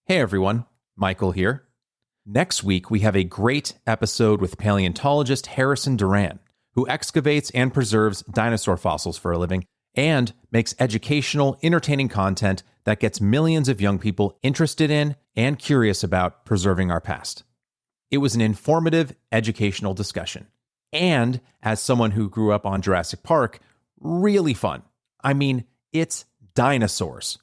Hey everyone, Michael here. Next week, we have a great episode with paleontologist Harrison Duran, who excavates and preserves dinosaur fossils for a living and makes educational, entertaining content that gets millions of young people interested in and curious about preserving our past. It was an informative, educational discussion. And as someone who grew up on Jurassic Park, really fun. I mean, it's dinosaurs.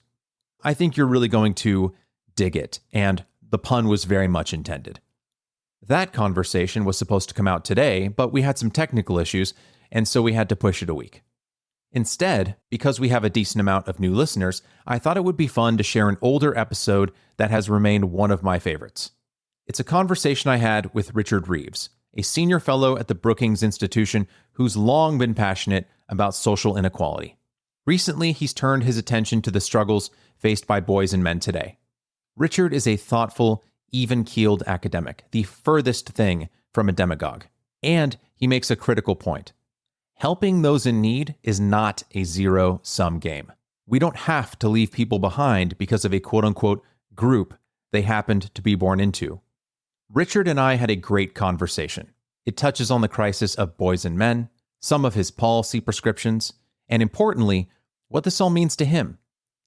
I think you're really going to dig it, and the pun was very much intended. That conversation was supposed to come out today, but we had some technical issues, and so we had to push it a week. Instead, because we have a decent amount of new listeners, I thought it would be fun to share an older episode that has remained one of my favorites. It's a conversation I had with Richard Reeves, a senior fellow at the Brookings Institution who's long been passionate about social inequality. Recently, he's turned his attention to the struggles faced by boys and men today. Richard is a thoughtful, even-keeled academic, the furthest thing from a demagogue. And he makes a critical point. Helping those in need is not a zero-sum game. We don't have to leave people behind because of a quote-unquote group they happened to be born into. Richard and I had a great conversation. It touches on the crisis of boys and men, some of his policy prescriptions, and importantly, what this all means to him,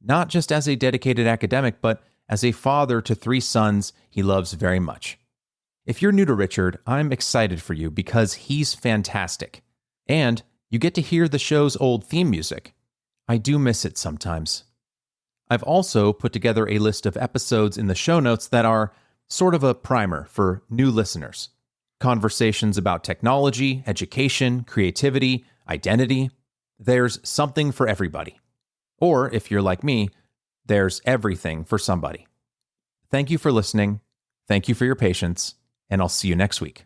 not just as a dedicated academic, but as a father to 3 sons he loves very much. If you're new to Richard, I'm excited for you because he's fantastic. And you get to hear the show's old theme music. I do miss it sometimes. I've also put together a list of episodes in the show notes that are sort of a primer for new listeners. Conversations about technology, education, creativity, identity. There's something for everybody. Or, if you're like me, there's everything for somebody. Thank you for listening. Thank you for your patience, and I'll see you next week.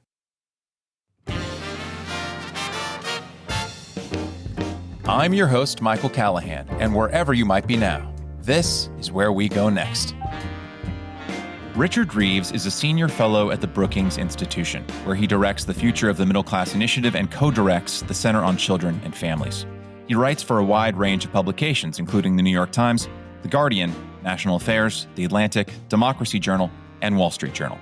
I'm your host, Michael Callahan, and wherever you might be now, this is where we go next. Richard Reeves is a senior fellow at the Brookings Institution, where he directs the Future of the Middle Class Initiative and co-directs the Center on Children and Families. He writes for a wide range of publications, including the New York Times, The Guardian, National Affairs, The Atlantic, Democracy Journal, and Wall Street Journal.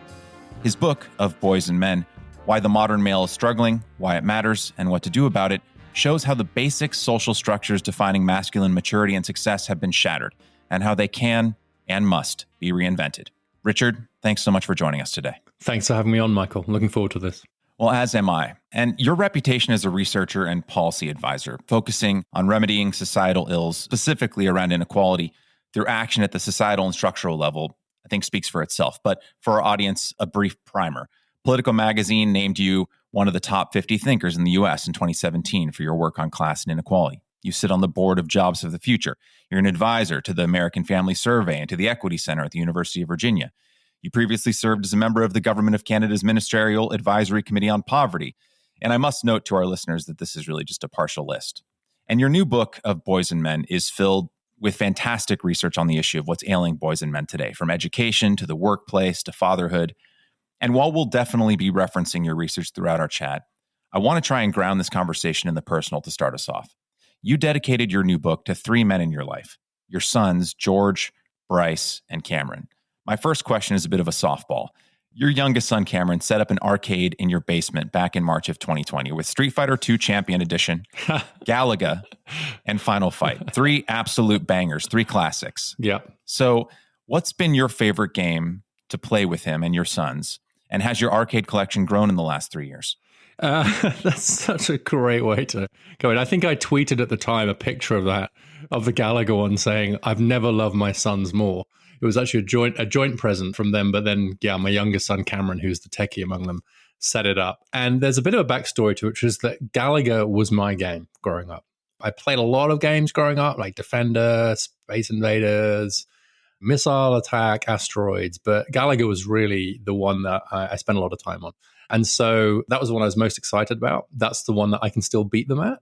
His book, Of Boys and Men, Why the Modern Male is Struggling, Why It Matters, and What to Do About It, shows how the basic social structures defining masculine maturity and success have been shattered, and how they can and must be reinvented. Richard, thanks so much for joining us today. Thanks for having me on, Michael. Looking forward to this. Well, as am I. And your reputation as a researcher and policy advisor, focusing on remedying societal ills, specifically around inequality, through action at the societal and structural level, I think speaks for itself. But for our audience, a brief primer. Politico magazine named you one of the top 50 thinkers in the U.S. in 2017 for your work on class and inequality. You sit on the board of Jobs of the Future. You're an advisor to the American Family Survey and to the Equity Center at the University of Virginia. You previously served as a member of the Government of Canada's Ministerial Advisory Committee on Poverty. And I must note to our listeners that this is really just a partial list. And your new book, Of Boys and Men, is filled with fantastic research on the issue of what's ailing boys and men today, from education to the workplace to fatherhood. And while we'll definitely be referencing your research throughout our chat, I want to try and ground this conversation in the personal to start us off. You dedicated your new book to 3 men in your life, your sons, George, Bryce, and Cameron. My first question is a bit of a softball. Your youngest son, Cameron, set up an arcade in your basement back in March of 2020 with Street Fighter II Champion Edition, Galaga, and Final Fight. 3 absolute bangers, 3 classics. Yep. So what's been your favorite game to play with him and your sons? And has your arcade collection grown in the last 3 years? That's such a great way to go in. I think I tweeted at the time a picture of that, of the Galaga one, saying, I've never loved my sons more. It was actually a joint present from them, but then, my youngest son, Cameron, who's the techie among them, set it up. And there's a bit of a backstory to it, which is that Galaga was my game growing up. I played a lot of games growing up, like Defender, Space Invaders, Missile Attack, Asteroids, but Galaga was really the one that I spent a lot of time on. And so that was the one I was most excited about. That's the one that I can still beat them at.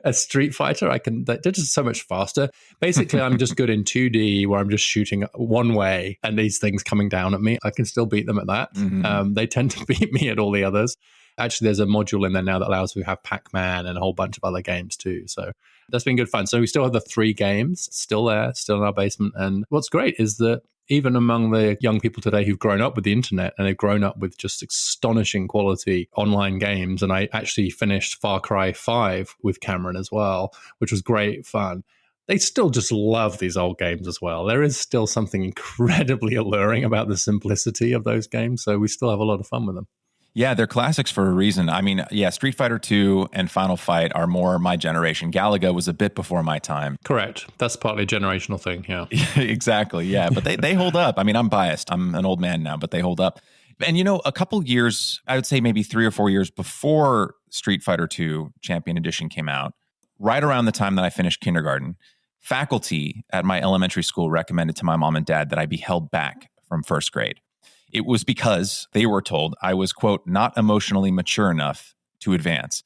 A Street Fighter, they're just so much faster. Basically, I'm just good in 2D where I'm just shooting one way and these things coming down at me. I can still beat them at that. Mm-hmm. They tend to beat me at all the others. Actually, there's a module in there now that allows me to have Pac-Man and a whole bunch of other games too. So that's been good fun. So we still have the 3 games still there, still in our basement. And what's great is that even among the young people today who've grown up with the internet and they've grown up with just astonishing quality online games. And I actually finished Far Cry 5 with Cameron as well, which was great fun. They still just love these old games as well. There is still something incredibly alluring about the simplicity of those games. So we still have a lot of fun with them. Yeah, they're classics for a reason. I mean, yeah, Street Fighter 2 and Final Fight are more my generation. Galaga was a bit before my time. Correct. That's partly a generational thing, yeah. Exactly, yeah. But they hold up. I mean, I'm biased. I'm an old man now, but they hold up. And, a couple years, I would say maybe 3 or 4 years before Street Fighter 2 Champion Edition came out, right around the time that I finished kindergarten, faculty at my elementary school recommended to my mom and dad that I be held back from first grade. It was because they were told I was, quote, not emotionally mature enough to advance.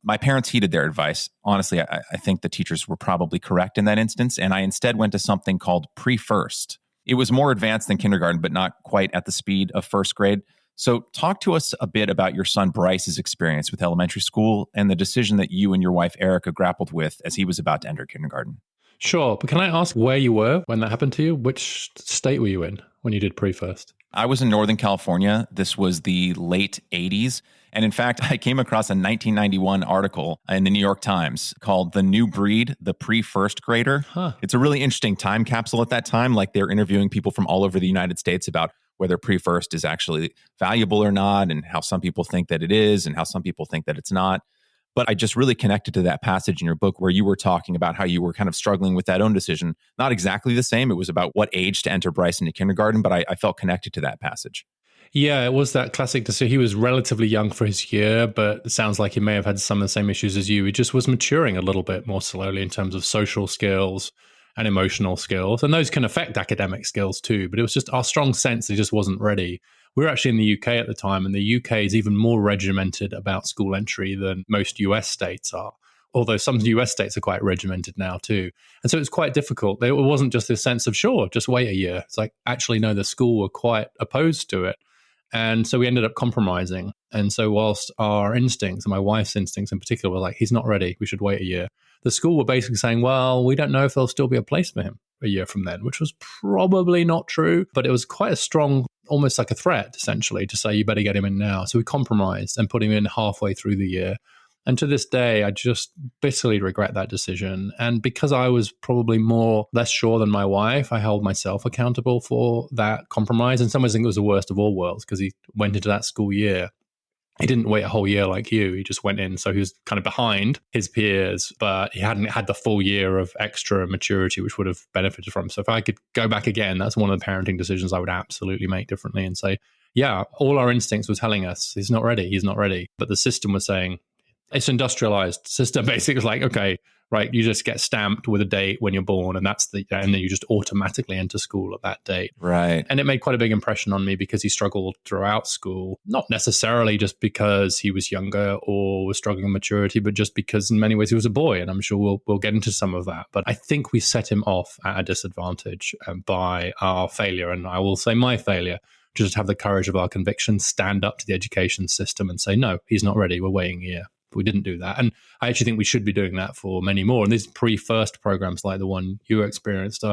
My parents heeded their advice. Honestly, I think the teachers were probably correct in that instance, and I instead went to something called pre-first. It was more advanced than kindergarten, but not quite at the speed of first grade. So talk to us a bit about your son Bryce's experience with elementary school and the decision that you and your wife Erica grappled with as he was about to enter kindergarten. Sure, but can I ask where you were when that happened to you? Which state were you in when you did pre-first? I was in Northern California. This was the late 80s. And in fact, I came across a 1991 article in the New York Times called The New Breed, the Pre-First Grader. It's a really interesting time capsule at that time. Like they're interviewing people from all over the United States about whether pre-first is actually valuable or not, and how some people think that it is and how some people think that it's not. But I just really connected to that passage in your book where you were talking about how you were kind of struggling with that own decision. Not exactly the same. It was about what age to enter Bryce into kindergarten, but I felt connected to that passage. Yeah, it was that classic decision. He was relatively young for his year, but it sounds like he may have had some of the same issues as you. He just was maturing a little bit more slowly in terms of social skills and emotional skills. And those can affect academic skills too. But it was just our strong sense that he just wasn't ready. We were actually in the UK at the time, and the UK is even more regimented about school entry than most US states are. Although some US states are quite regimented now too. And so it was quite difficult. It wasn't just this sense of, sure, just wait a year. It's like, actually, no, the school were quite opposed to it. And so we ended up compromising. And so whilst our instincts, and my wife's instincts in particular, were like, he's not ready, we should wait a year, the school were basically saying, well, we don't know if there'll still be a place for him a year from then, which was probably not true. But it was quite a strong, almost like a threat, essentially, to say, you better get him in now. So we compromised and put him in halfway through the year. And to this day, I just bitterly regret that decision. And because I was probably less sure than my wife, I held myself accountable for that compromise. In some ways, I think it was the worst of all worlds because he went into that school year. He didn't wait a whole year like you. He just went in. So he was kind of behind his peers, but he hadn't had the full year of extra maturity, which would have benefited from him. So if I could go back again, that's one of the parenting decisions I would absolutely make differently and say, yeah, all our instincts were telling us he's not ready. He's not ready. But the system was saying, it's industrialized system. Basically, it's like, okay, right, you just get stamped with a date when you're born, and and then you just automatically enter school at that date. Right. And it made quite a big impression on me because he struggled throughout school, not necessarily just because he was younger or was struggling with maturity, but just because in many ways he was a boy. And I'm sure we'll get into some of that. But I think we set him off at a disadvantage by our failure. And I will say my failure, to just have the courage of our convictions, stand up to the education system and say, no, he's not ready. We're waiting a year. We didn't do that. And I actually think we should be doing that for many more. And these pre-first programs like the one you experienced,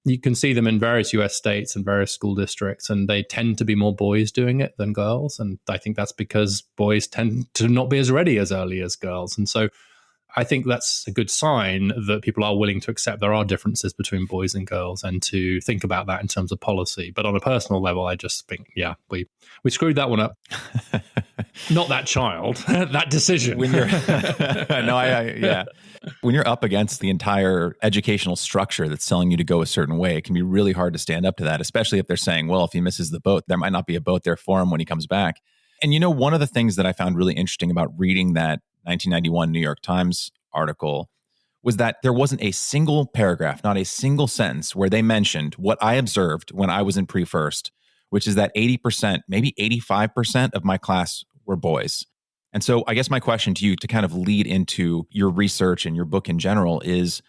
you can see them in various US states and various school districts, and they tend to be more boys doing it than girls. And I think that's because boys tend to not be as ready as early as girls. And so I think that's a good sign that people are willing to accept there are differences between boys and girls and to think about that in terms of policy. But on a personal level, I just think, yeah, we screwed that one up. Not that child, that decision. When you're, yeah. When you're up against the entire educational structure that's telling you to go a certain way, it can be really hard to stand up to that, especially if they're saying, well, if he misses the boat, there might not be a boat there for him when he comes back. And one of the things that I found really interesting about reading that 1991 New York Times article was that there wasn't a single paragraph, not a single sentence where they mentioned what I observed when I was in pre-first, which is that 80%, maybe 85% of my class were boys. And so I guess my question to you to kind of lead into your research and your book in general is,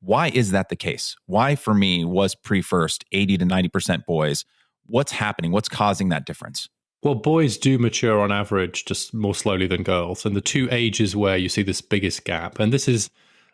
why is that the case? Why for me was pre-first 80 to 90% boys? What's happening? What's causing that difference? Well, boys do mature on average just more slowly than girls. And the two ages where you see this biggest gap, and this is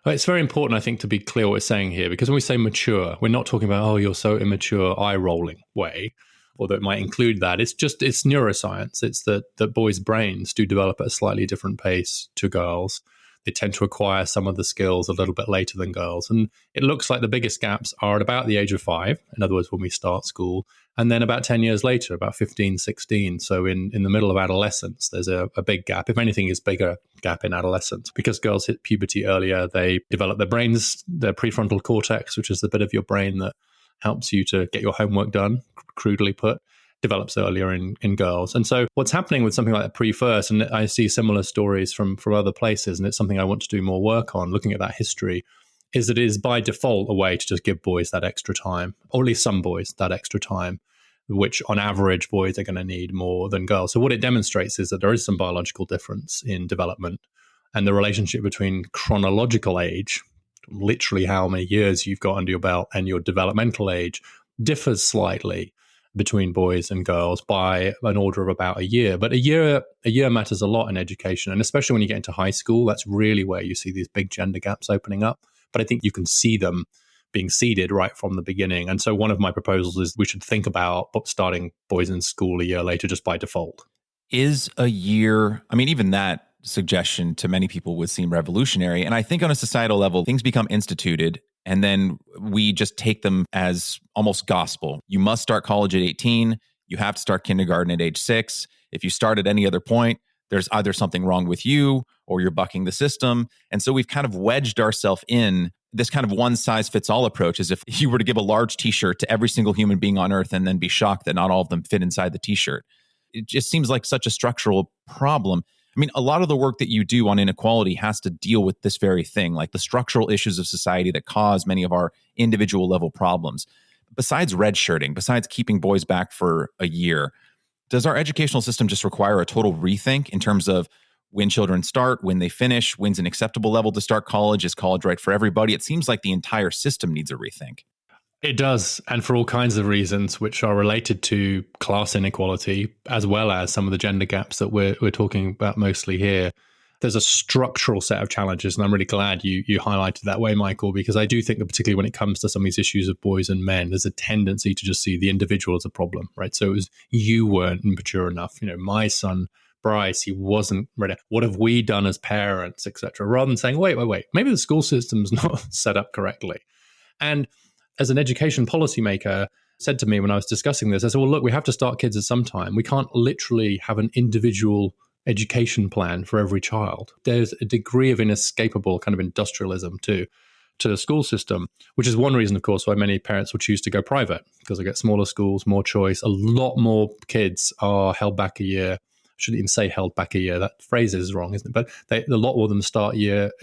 It's very important, I think, to be clear what we're saying here, because when we say mature, we're not talking about, oh, you're so immature, eye-rolling way, although it might include that. It's neuroscience. It's that boys' brains do develop at a slightly different pace to girls. They tend to acquire some of the skills a little bit later than girls. And it looks like the biggest gaps are at about the age of 5, in other words, when we start school, and then about 10 years later, about 15, 16. So in the middle of adolescence, there's a big gap. If anything, it's bigger gap in adolescence. Because girls hit puberty earlier, they develop their brains, their prefrontal cortex, which is the bit of your brain that helps you to get your homework done, crudely put, develops earlier in girls. And so what's happening with something like that pre-first, and I see similar stories from other places, and it's something I want to do more work on, looking at that history, is that it is by default a way to just give boys that extra time, or at least some boys that extra time, which on average boys are going to need more than girls. So what it demonstrates is that there is some biological difference in development, and the relationship between chronological age, literally how many years you've got under your belt, and your developmental age differs slightly between boys and girls by an order of about a year. But a year matters a lot in education, and especially when you get into high school, that's really where you see these big gender gaps opening up. But I think you can see them being seeded right from the beginning. And so one of my proposals is we should think about starting boys in school a year later just by default. Is a year, I mean, even that suggestion to many people would seem revolutionary. And I think on a societal level, things become instituted and then we just take them as almost gospel. You must start college at 18. You have to start kindergarten at age 6. If you start at any other point, there's either something wrong with you or you're bucking the system. And so we've kind of wedged ourselves in this kind of one size fits all approach, as if you were to give a large t-shirt to every single human being on earth and then be shocked that not all of them fit inside the t-shirt. It just seems like such a structural problem. I mean, a lot of the work that you do on inequality has to deal with this very thing, like the structural issues of society that cause many of our individual level problems. Besides redshirting, besides keeping boys back for a year, does our educational system just require a total rethink in terms of when children start, when they finish, when's an acceptable level to start college? Is college right for everybody? It seems like the entire system needs a rethink. It does, and for all kinds of reasons, which are related to class inequality, as well as some of the gender gaps that we're talking about mostly here. There's a structural set of challenges, and I'm really glad you highlighted that way, Michael, because I do think that particularly when it comes to some of these issues of boys and men, there's a tendency to just see the individual as a problem, right? So it was you weren't mature enough. You know, my son, Bryce, he wasn't ready. What have we done as parents, etc. Rather than saying, wait, maybe the school system's not set up correctly. And as an education policymaker said to me when I was discussing this, I said, well, look, we have to start kids at some time. We can't literally have an individual education plan for every child. There's a degree of inescapable kind of industrialism to the school system, which is one reason, of course, why many parents will choose to go private, because they get smaller schools, more choice. A lot more kids are held back a year. I shouldn't even say held back a year. That phrase is wrong, isn't it? But a lot more of them start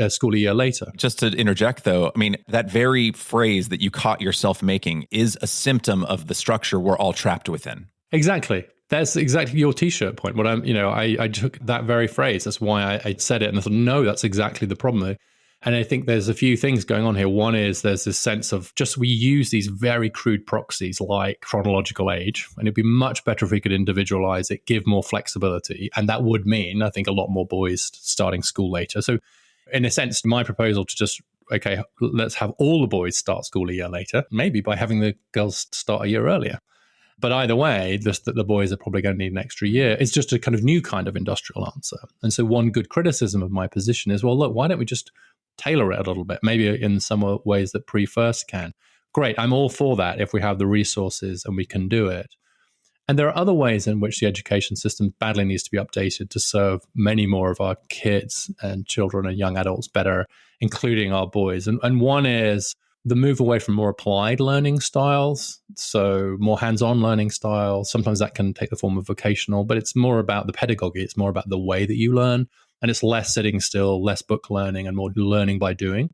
school a year later. Just to interject, though, I mean, that very phrase that you caught yourself making is a symptom of the structure we're all trapped within. Exactly. That's exactly your T-shirt point. What I took that very phrase. That's why I said it. And I thought, no, that's exactly the problem. And I think there's a few things going on here. One is there's this sense of just we use these very crude proxies like chronological age, and it'd be much better if we could individualize it, give more flexibility. And that would mean, I think, a lot more boys starting school later. So in a sense, my proposal to just, okay, let's have all the boys start school a year later, maybe by having the girls start a year earlier. But either way, just that the boys are probably going to need an extra year. It's just a kind of new kind of industrial answer. And so one good criticism of my position is, well, look, why don't we just tailor it a little bit, maybe in some ways that pre-first can. Great, I'm all for that if we have the resources and we can do it. And there are other ways in which the education system badly needs to be updated to serve many more of our kids and children and young adults better, including our boys. And one is the move away from more applied learning styles, so more hands-on learning styles. Sometimes that can take the form of vocational, but it's more about the pedagogy. It's more about the way that you learn. And it's less sitting still, less book learning, and more learning by doing.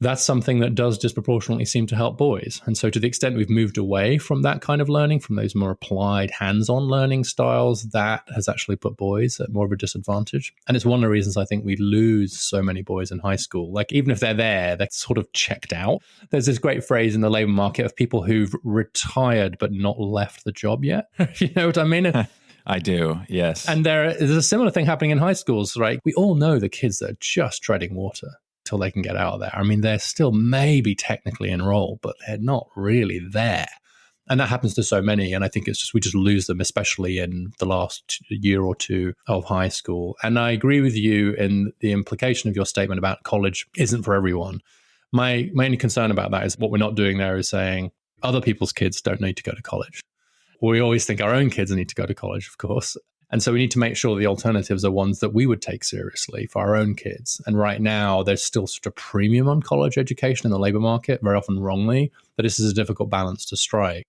That's something that does disproportionately seem to help boys. And so to the extent we've moved away from that kind of learning, from those more applied hands-on learning styles, that has actually put boys at more of a disadvantage. And it's one of the reasons I think we lose so many boys in high school. Like, even if they're there, they're sort of checked out. There's this great phrase in the labor market of people who've retired but not left the job yet. You know what I mean? I do, yes. And there's a similar thing happening in high schools, right? We all know the kids that are just treading water. till they can get out of there. I mean, they're still maybe technically enrolled, but they're not really there. And that happens to so many. And I think it's just, we just lose them, especially in the last year or two of high school. And I agree with you in the implication of your statement about college isn't for everyone. My only concern about that is what we're not doing there is saying other people's kids don't need to go to college. We always think our own kids need to go to college, of course. And so we need to make sure the alternatives are ones that we would take seriously for our own kids. And right now, there's still such a premium on college education in the labor market, very often wrongly, that this is a difficult balance to strike.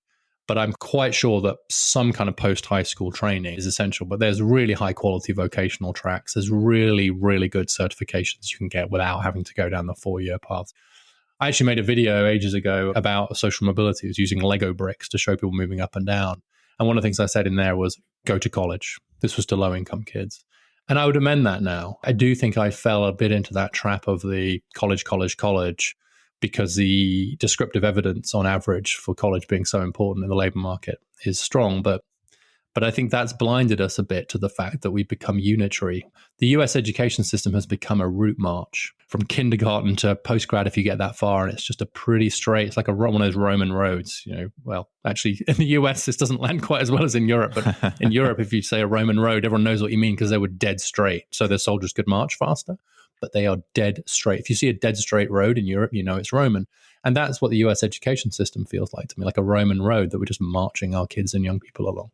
But I'm quite sure that some kind of post-high school training is essential. But there's really high-quality vocational tracks. There's really, really good certifications you can get without having to go down the 4-year path. I actually made a video ages ago about social mobility. It was using Lego bricks to show people moving up and down. And one of the things I said in there was, go to college. This was to low-income kids. And I would amend that now. I do think I fell a bit into that trap of the college, because the descriptive evidence on average for college being so important in the labor market is strong. But I think that's blinded us a bit to the fact that we've become unitary. The US education system has become a route march from kindergarten to postgrad if you get that far. And it's just a pretty straight, it's like one of those Roman roads. Well, actually, in the US, this doesn't land quite as well as in Europe. But in Europe, if you say a Roman road, everyone knows what you mean because they were dead straight. So the soldiers could march faster. But they are dead straight. If you see a dead straight road in Europe, you know it's Roman. And that's what the US education system feels like to me, like a Roman road that we're just marching our kids and young people along.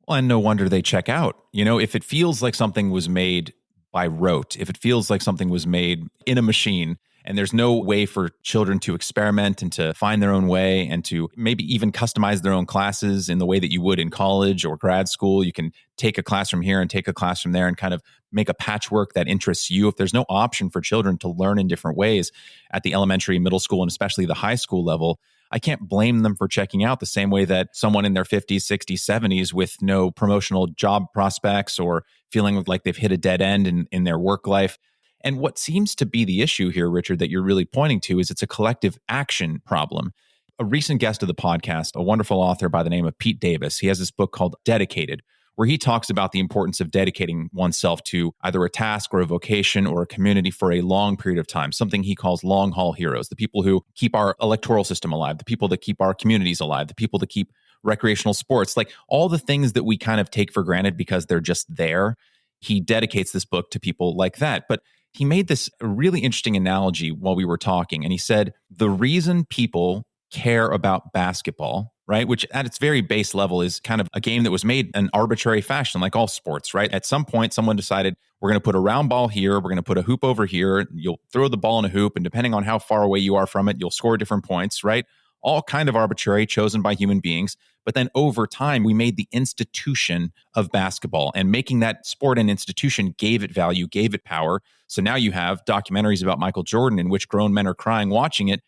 Well, and no wonder they check out. If it feels like something was made by rote, if it feels like something was made in a machine, and there's no way for children to experiment and to find their own way and to maybe even customize their own classes in the way that you would in college or grad school. You can take a class from here and take a class from there and kind of make a patchwork that interests you. If there's no option for children to learn in different ways at the elementary, middle school, and especially the high school level, I can't blame them for checking out the same way that someone in their 50s, 60s, 70s with no promotional job prospects or feeling like they've hit a dead end in their work life. And what seems to be the issue here, Richard, that you're really pointing to is it's a collective action problem. A recent guest of the podcast, a wonderful author by the name of Pete Davis, he has this book called Dedicated, where he talks about the importance of dedicating oneself to either a task or a vocation or a community for a long period of time, something he calls long haul heroes, the people who keep our electoral system alive, the people that keep our communities alive, the people that keep recreational sports, like all the things that we kind of take for granted because they're just there. He dedicates this book to people like that. But he made this really interesting analogy while we were talking. And he said, the reason people care about basketball, right, which at its very base level is kind of a game that was made in arbitrary fashion, like all sports, right? At some point, someone decided, we're going to put a round ball here, we're going to put a hoop over here, you'll throw the ball in a hoop, and depending on how far away you are from it, you'll score different points, right? All kind of arbitrary, chosen by human beings. But then over time, we made the institution of basketball, and making that sport an institution gave it value, gave it power. So now you have documentaries about Michael Jordan in which grown men are crying watching it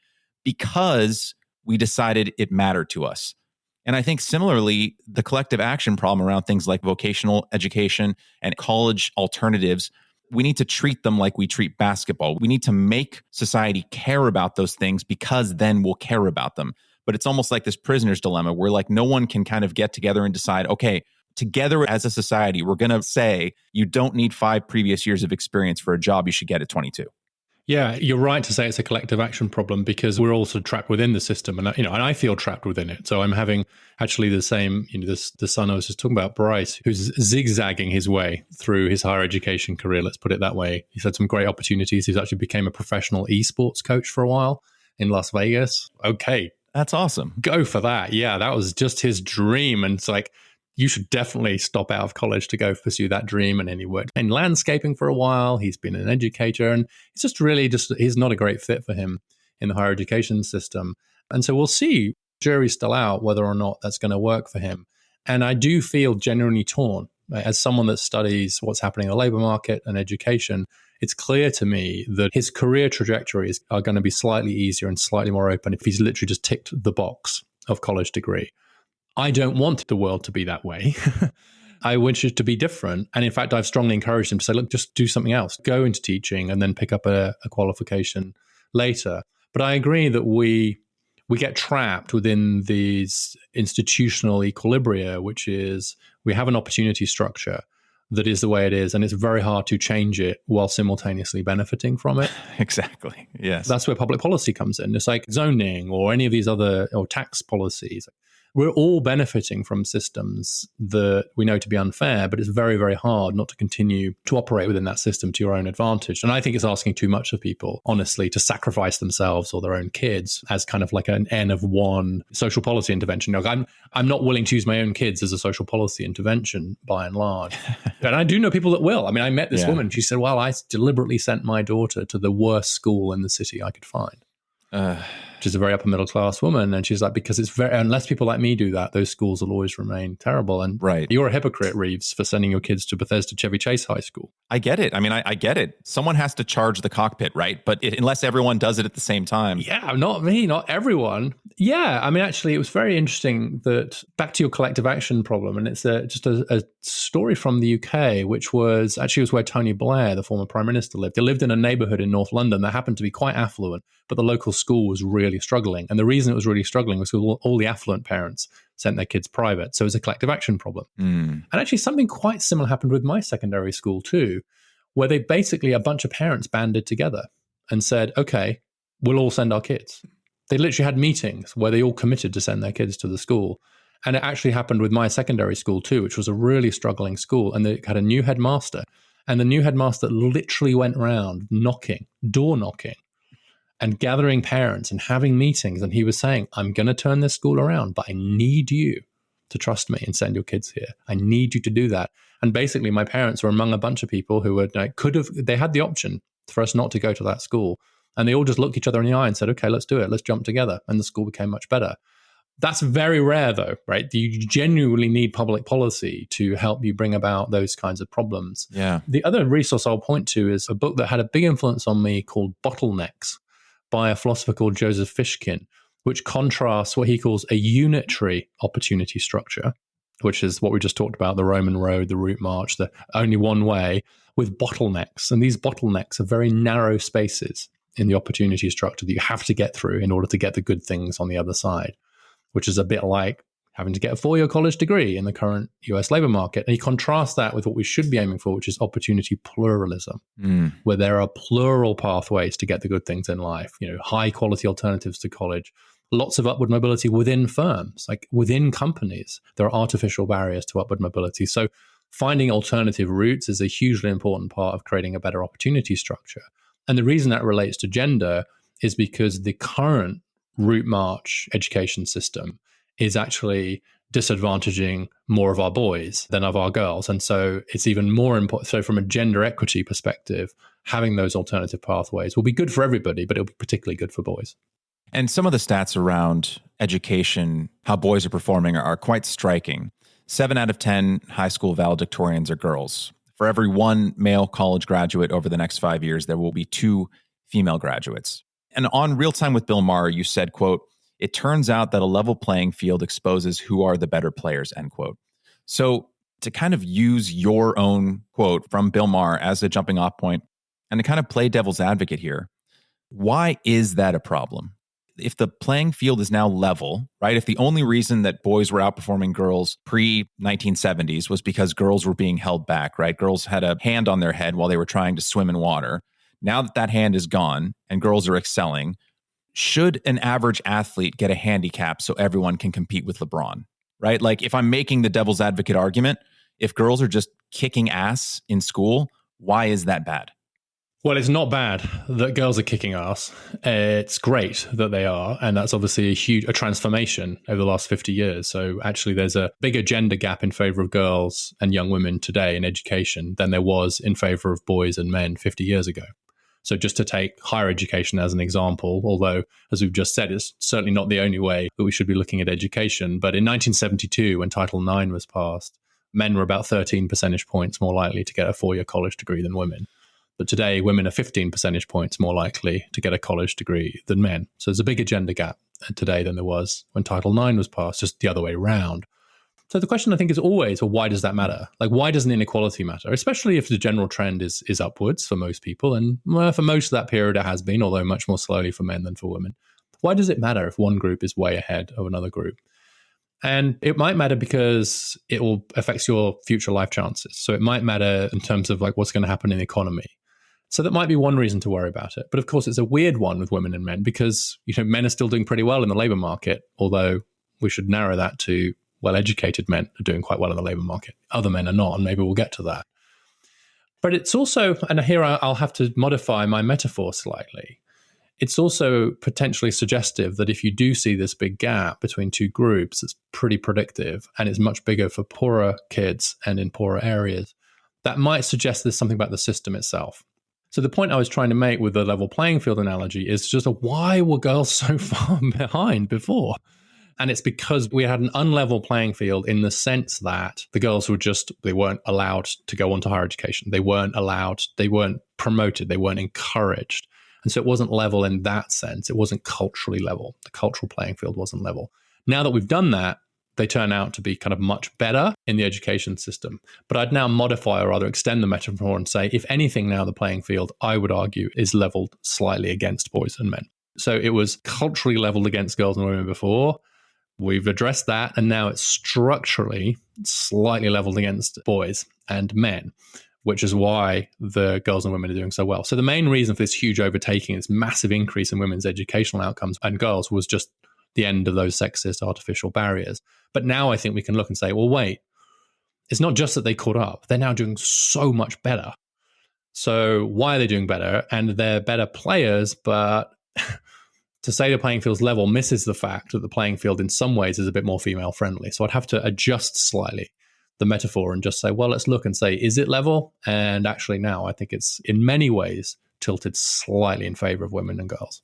because we decided it mattered to us. And I think similarly, the collective action problem around things like vocational education and college alternatives, we need to treat them like we treat basketball. We need to make society care about those things because then we'll care about them. But it's almost like this prisoner's dilemma where like no one can kind of get together and decide, okay, together as a society, we're going to say you don't need 5 previous years of experience for a job you should get at 22. Yeah, you're right to say it's a collective action problem because we're also trapped within the system, and and I feel trapped within it. So I'm having actually the same, the son I was just talking about, Bryce, who's zigzagging his way through his higher education career. Let's put it that way. He's had some great opportunities. He's actually became a professional esports coach for a while in Las Vegas. Okay, that's awesome. Go for that. Yeah, that was just his dream, and it's like, you should definitely stop out of college to go pursue that dream. And then he worked in landscaping for a while. He's been an educator, and it's just really he's not a great fit for him in the higher education system. And so we'll see. Jury's still out whether or not that's going to work for him. And I do feel genuinely torn. As someone that studies what's happening in the labor market and education, it's clear to me that his career trajectories are going to be slightly easier and slightly more open if he's literally just ticked the box of college degree. I don't want the world to be that way. I wish it to be different. And in fact, I've strongly encouraged him to say, look, just do something else. Go into teaching and then pick up a qualification later. But I agree that we get trapped within these institutional equilibria, which is we have an opportunity structure. that is the way it is, and it's very hard to change it while simultaneously benefiting from it. Exactly. Yes. That's where public policy comes in. It's like zoning or any of these other, or tax policies. We're all benefiting from systems that we know to be unfair, but it's very, very hard not to continue to operate within that system to your own advantage. And I think it's asking too much of people, honestly, to sacrifice themselves or their own kids as kind of like an N of one social policy intervention. Like I'm not willing to use my own kids as a social policy intervention by and large. And I do know people that will. I mean, I met this woman. She said, well, I deliberately sent my daughter to the worst school in the city I could find. She's a very upper middle class woman, and she's like, because it's very, unless people like me do that, those schools will always remain terrible. And you're a hypocrite, Reeves, for sending your kids to Bethesda Chevy Chase High School. I get it. I mean, I get it. Someone has to charge the cockpit, right? But unless everyone does it at the same time. Yeah, not me, not everyone. Yeah, I mean, actually, it was very interesting that, back to your collective action problem, and it's just a story from the UK, which was where Tony Blair, the former Prime Minister, lived. He lived in a neighbourhood in North London that happened to be quite affluent, but the local school was really struggling. And the reason it was really struggling was because all the affluent parents sent their kids private. So it was a collective action problem. And actually something quite similar happened with my secondary school too, where they basically, a bunch of parents banded together and said, okay, we'll all send our kids. They literally had meetings where they all committed to send their kids to the school. And it actually happened with my secondary school too, which was a really struggling school. And they had a new headmaster. And the new headmaster literally went around door knocking, and gathering parents and having meetings. And he was saying, I'm going to turn this school around, but I need you to trust me and send your kids here. I need you to do that. And basically my parents were among a bunch of people who were like, they had the option for us not to go to that school. And they all just looked each other in the eye and said, okay, let's do it. Let's jump together. And the school became much better. That's very rare though, right? You genuinely need public policy to help you bring about those kinds of problems. Yeah. The other resource I'll point to is a book that had a big influence on me called Bottlenecks, by a philosopher called Joseph Fishkin, which contrasts what he calls a unitary opportunity structure, which is what we just talked about, the Roman road, the route march, the only one way, with bottlenecks. And these bottlenecks are very narrow spaces in the opportunity structure that you have to get through in order to get the good things on the other side, which is a bit like having to get a four-year college degree in the current US labor market. And he contrasts that with what we should be aiming for, which is opportunity pluralism, where there are plural pathways to get the good things in life, high quality alternatives to college, lots of upward mobility within firms, like within companies. There are artificial barriers to upward mobility. So finding alternative routes is a hugely important part of creating a better opportunity structure. And the reason that relates to gender is because the current route march education system is actually disadvantaging more of our boys than of our girls. And so it's even more important. So from a gender equity perspective, having those alternative pathways will be good for everybody, but it'll be particularly good for boys. And some of the stats around education, how boys are performing, are quite striking. 7 out of 10 high school valedictorians are girls. For every one male college graduate over the next 5 years, there will be 2 female graduates. And on Real Time with Bill Maher, you said, quote, "It turns out that a level playing field exposes who are the better players," end quote. So to kind of use your own quote from Bill Maher as a jumping off point and to kind of play devil's advocate here, why is that a problem? If the playing field is now level, right? If the only reason that boys were outperforming girls pre-1970s was because girls were being held back, right? Girls had a hand on their head while they were trying to swim in water. Now that that hand is gone and girls are excelling, should an average athlete get a handicap so everyone can compete with LeBron, right? Like if I'm making the devil's advocate argument, if girls are just kicking ass in school, why is that bad? Well, it's not bad that girls are kicking ass. It's great that they are. And that's obviously a transformation over the last 50 years. So actually there's a bigger gender gap in favor of girls and young women today in education than there was in favor of boys and men 50 years ago. So just to take higher education as an example, although, as we've just said, it's certainly not the only way that we should be looking at education. But in 1972, when Title IX was passed, men were about 13 percentage points more likely to get a 4-year college degree than women. But today, women are 15 percentage points more likely to get a college degree than men. So there's a bigger gender gap today than there was when Title IX was passed, just the other way around. So the question, I think, is always, well, why does that matter? Like, why doesn't inequality matter? Especially if the general trend is upwards for most people. And for most of that period, it has been, although much more slowly for men than for women. Why does it matter if one group is way ahead of another group? And it might matter because it will affect your future life chances. So it might matter in terms of like what's going to happen in the economy. So that might be one reason to worry about it. But of course, it's a weird one with women and men because, men are still doing pretty well in the labor market, although we should narrow that to well-educated men are doing quite well in the labor market. Other men are not, and maybe we'll get to that. But it's also, and here I'll have to modify my metaphor slightly, it's also potentially suggestive that if you do see this big gap between two groups, it's pretty predictive and it's much bigger for poorer kids and in poorer areas, that might suggest there's something about the system itself. So the point I was trying to make with the level playing field analogy is just why were girls so far behind before? And it's because we had an unlevel playing field in the sense that the girls they weren't allowed to go on to higher education. They weren't promoted, they weren't encouraged. And so it wasn't level in that sense. It wasn't culturally level. The cultural playing field wasn't level. Now that we've done that, they turn out to be kind of much better in the education system. But I'd now modify or rather extend the metaphor and say, if anything now the playing field, I would argue, is leveled slightly against boys and men. So it was culturally leveled against girls and women before. We've addressed that, and now it's structurally slightly leveled against boys and men, which is why the girls and women are doing so well. So the main reason for this huge overtaking, this massive increase in women's educational outcomes and girls was just the end of those sexist artificial barriers. But now I think we can look and say, well, wait, it's not just that they caught up. They're now doing so much better. So why are they doing better? And they're better players, but to say the playing field's level misses the fact that the playing field in some ways is a bit more female friendly. So I'd have to adjust slightly the metaphor and just say, well, let's look and say, is it level? And actually now I think it's in many ways tilted slightly in favor of women and girls.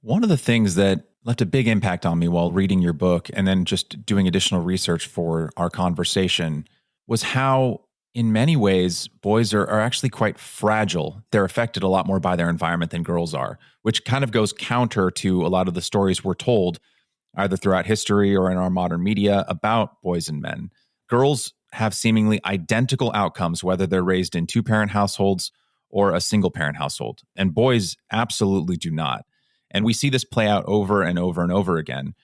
One of the things that left a big impact on me while reading your book and then just doing additional research for our conversation was how in many ways boys are actually quite fragile. They're affected a lot more by their environment than girls are, which kind of goes counter to a lot of the stories we're told either throughout history or in our modern media about boys and men. Girls have seemingly identical outcomes, whether they're raised in two-parent households or a single-parent household, and boys absolutely do not. And we see this play out over and over and over again.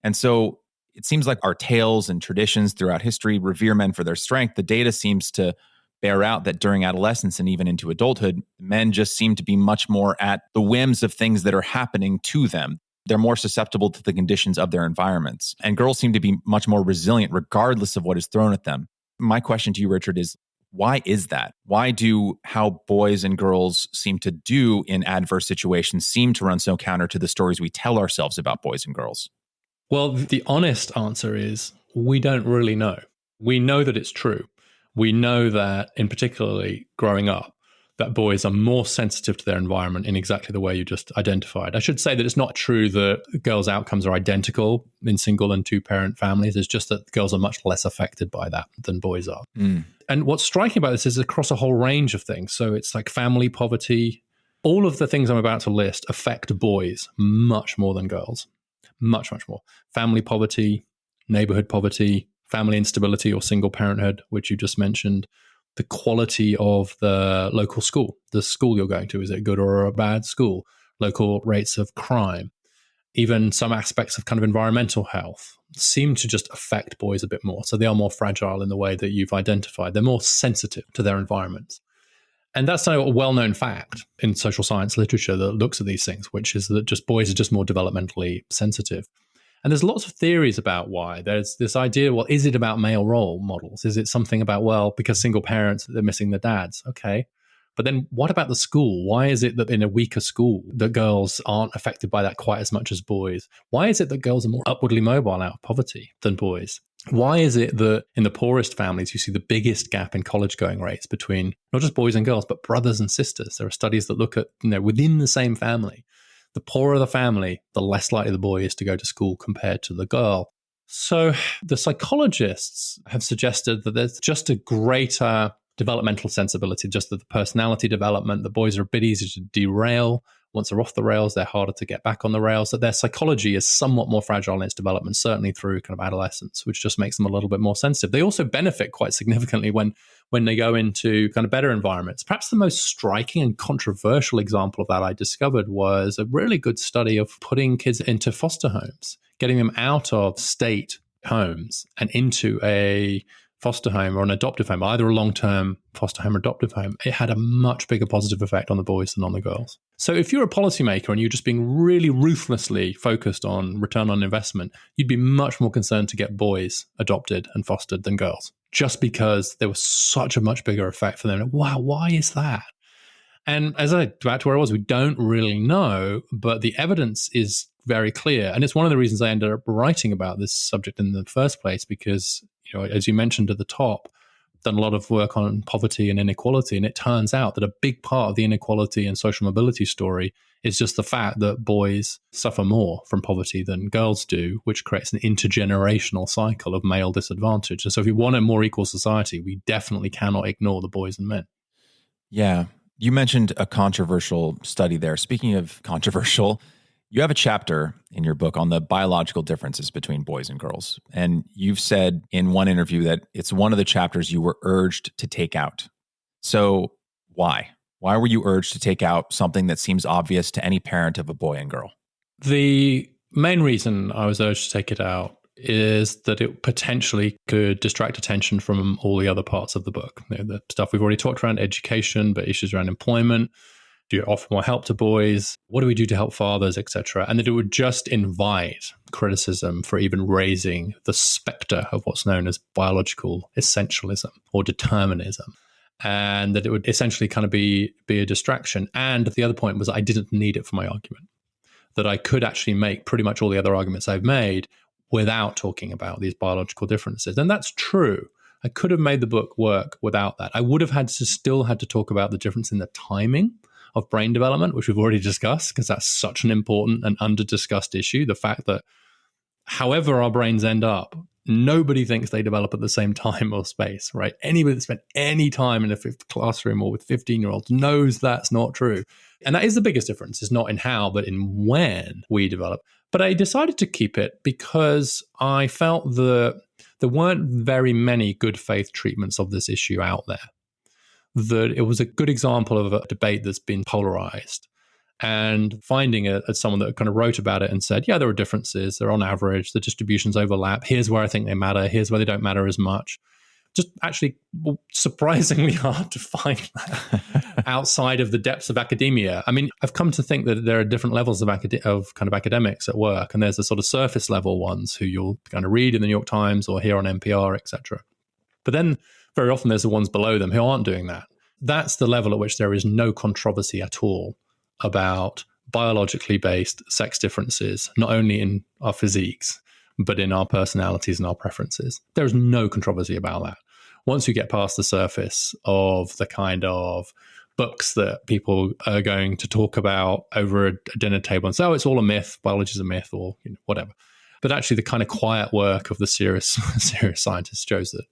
And so it seems like our tales and traditions throughout history revere men for their strength. The data seems to bear out that during adolescence and even into adulthood, men just seem to be much more at the whims of things that are happening to them. They're more susceptible to the conditions of their environments. And girls seem to be much more resilient regardless of what is thrown at them. My question to you, Richard, is why is that? Why do how boys and girls seem to do in adverse situations seem to run so counter to the stories we tell ourselves about boys and girls? Well, the honest answer is we don't really know. We know that it's true. We know that, in particularly growing up, that boys are more sensitive to their environment in exactly the way you just identified. I should say that it's not true that girls' outcomes are identical in single and two-parent families. It's just that girls are much less affected by that than boys are. And what's striking about this is across a whole range of things. So it's like family poverty. All of the things I'm about to list affect boys much more than girls. Much, much more. Family poverty, neighborhood poverty, family instability or single parenthood, which you just mentioned. The quality of the local school, the school you're going to, is it a good or a bad school? Local rates of crime, even some aspects of kind of environmental health seem to just affect boys a bit more. So they are more fragile in the way that you've identified. They're more sensitive to their environments. And that's a well-known fact in social science literature that looks at these things, which is that just boys are just more developmentally sensitive. And there's lots of theories about why. There's this idea, well, is it about male role models? Is it something about, well, because single parents, they're missing their dads? Okay. But then what about the school? Why is it that in a weaker school, that girls aren't affected by that quite as much as boys? Why is it that girls are more upwardly mobile out of poverty than boys? Why is it that in the poorest families, you see the biggest gap in college going rates between not just boys and girls, but brothers and sisters? There are studies that look at, within the same family, the poorer the family, the less likely the boy is to go to school compared to the girl. So the psychologists have suggested that there's just a greater developmental sensibility, just that the personality development, the boys are a bit easier to derail. Once they're off the rails, they're harder to get back on the rails, that their psychology is somewhat more fragile in its development, certainly through kind of adolescence, which just makes them a little bit more sensitive. They also benefit quite significantly when they go into kind of better environments. Perhaps the most striking and controversial example of that I discovered was a really good study of putting kids into foster homes, getting them out of state homes and into a foster home or an adoptive home, either a long-term foster home or adoptive home, it had a much bigger positive effect on the boys than on the girls. So if you're a policymaker and you're just being really ruthlessly focused on return on investment, you'd be much more concerned to get boys adopted and fostered than girls, just because there was such a much bigger effect for them. Wow, why is that? And as I back to where I was, we don't really know, but the evidence is very clear. And it's one of the reasons I ended up writing about this subject in the first place, because, as you mentioned at the top, done a lot of work on poverty and inequality. And it turns out that a big part of the inequality and social mobility story is just the fact that boys suffer more from poverty than girls do, which creates an intergenerational cycle of male disadvantage. And so if we want a more equal society, we definitely cannot ignore the boys and men. Yeah. You mentioned a controversial study there. Speaking of controversial, you have a chapter in your book on the biological differences between boys and girls. And you've said in one interview that it's one of the chapters you were urged to take out. So why? Why were you urged to take out something that seems obvious to any parent of a boy and girl? The main reason I was urged to take it out is that it potentially could distract attention from all the other parts of the book. The stuff we've already talked around education, but issues around employment. Do you offer more help to boys? What do we do to help fathers, etc.? And that it would just invite criticism for even raising the specter of what's known as biological essentialism or determinism. And that it would essentially kind of be a distraction. And the other point was I didn't need it for my argument. That I could actually make pretty much all the other arguments I've made without talking about these biological differences. And that's true. I could have made the book work without that. I would have still had to talk about the difference in the timing of brain development, which we've already discussed, because that's such an important and under-discussed issue. The fact that however our brains end up, nobody thinks they develop at the same time or space, right? Anybody that spent any time in a fifth classroom or with 15-year-olds knows that's not true. And that is the biggest difference. It's not in how, but in when we develop. But I decided to keep it because I felt that there weren't very many good faith treatments of this issue out there. That it was a good example of a debate that's been polarized. And finding someone that kind of wrote about it and said, yeah, there are differences. They're on average. The distributions overlap. Here's where I think they matter. Here's where they don't matter as much. Just actually surprisingly hard to find that outside of the depths of academia. I mean, I've come to think that there are different levels of kind of academics at work. And there's the sort of surface level ones who you'll kind of read in the New York Times or hear on NPR, etc. But then very often there's the ones below them who aren't doing that. That's the level at which there is no controversy at all about biologically based sex differences, not only in our physiques, but in our personalities and our preferences. There's no controversy about that. Once you get past the surface of the kind of books that people are going to talk about over a dinner table and say, oh, it's all a myth, biology's a myth, or whatever. But actually the kind of quiet work of the serious scientists shows that,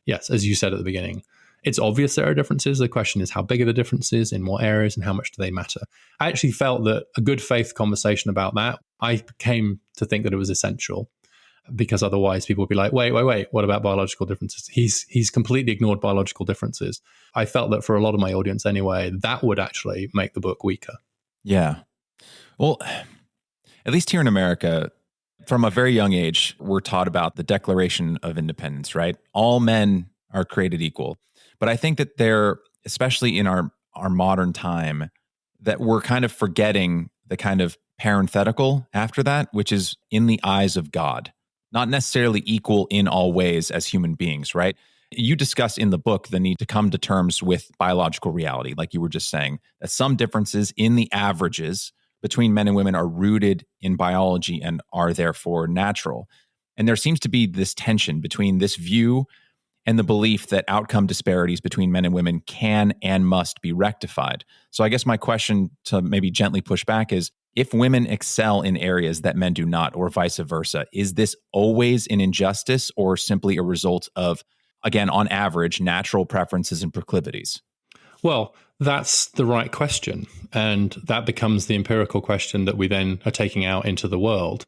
yes, as you said at the beginning, it's obvious there are differences. The question is how big are the differences, in what areas, and how much do they matter? I actually felt that a good faith conversation about that, I came to think that it was essential, because otherwise people would be like, wait, what about biological differences? He's completely ignored biological differences. I felt that for a lot of my audience anyway, that would actually make the book weaker. Yeah. Well, at least here in America, from a very young age, we're taught about the Declaration of Independence, right? All men are created equal. But I think that they're, especially in our modern time, that we're kind of forgetting the kind of parenthetical after that, which is in the eyes of God, not necessarily equal in all ways as human beings, right? You discuss in the book the need to come to terms with biological reality, like you were just saying, that some differences in the averages between men and women are rooted in biology and are therefore natural. And there seems to be this tension between this view and the belief that outcome disparities between men and women can and must be rectified. So I guess my question to maybe gently push back is, if women excel in areas that men do not, or vice versa, is this always an injustice or simply a result of, again, on average, natural preferences and proclivities? Well, that's the right question. And that becomes the empirical question that we then are taking out into the world.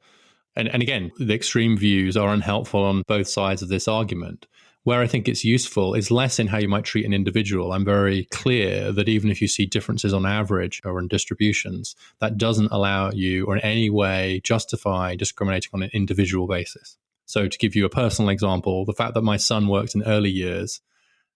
And again, the extreme views are unhelpful on both sides of this argument. Where I think it's useful is less in how you might treat an individual. I'm very clear that even if you see differences on average or in distributions, that doesn't allow you or in any way justify discriminating on an individual basis. So to give you a personal example, the fact that my son works in early years,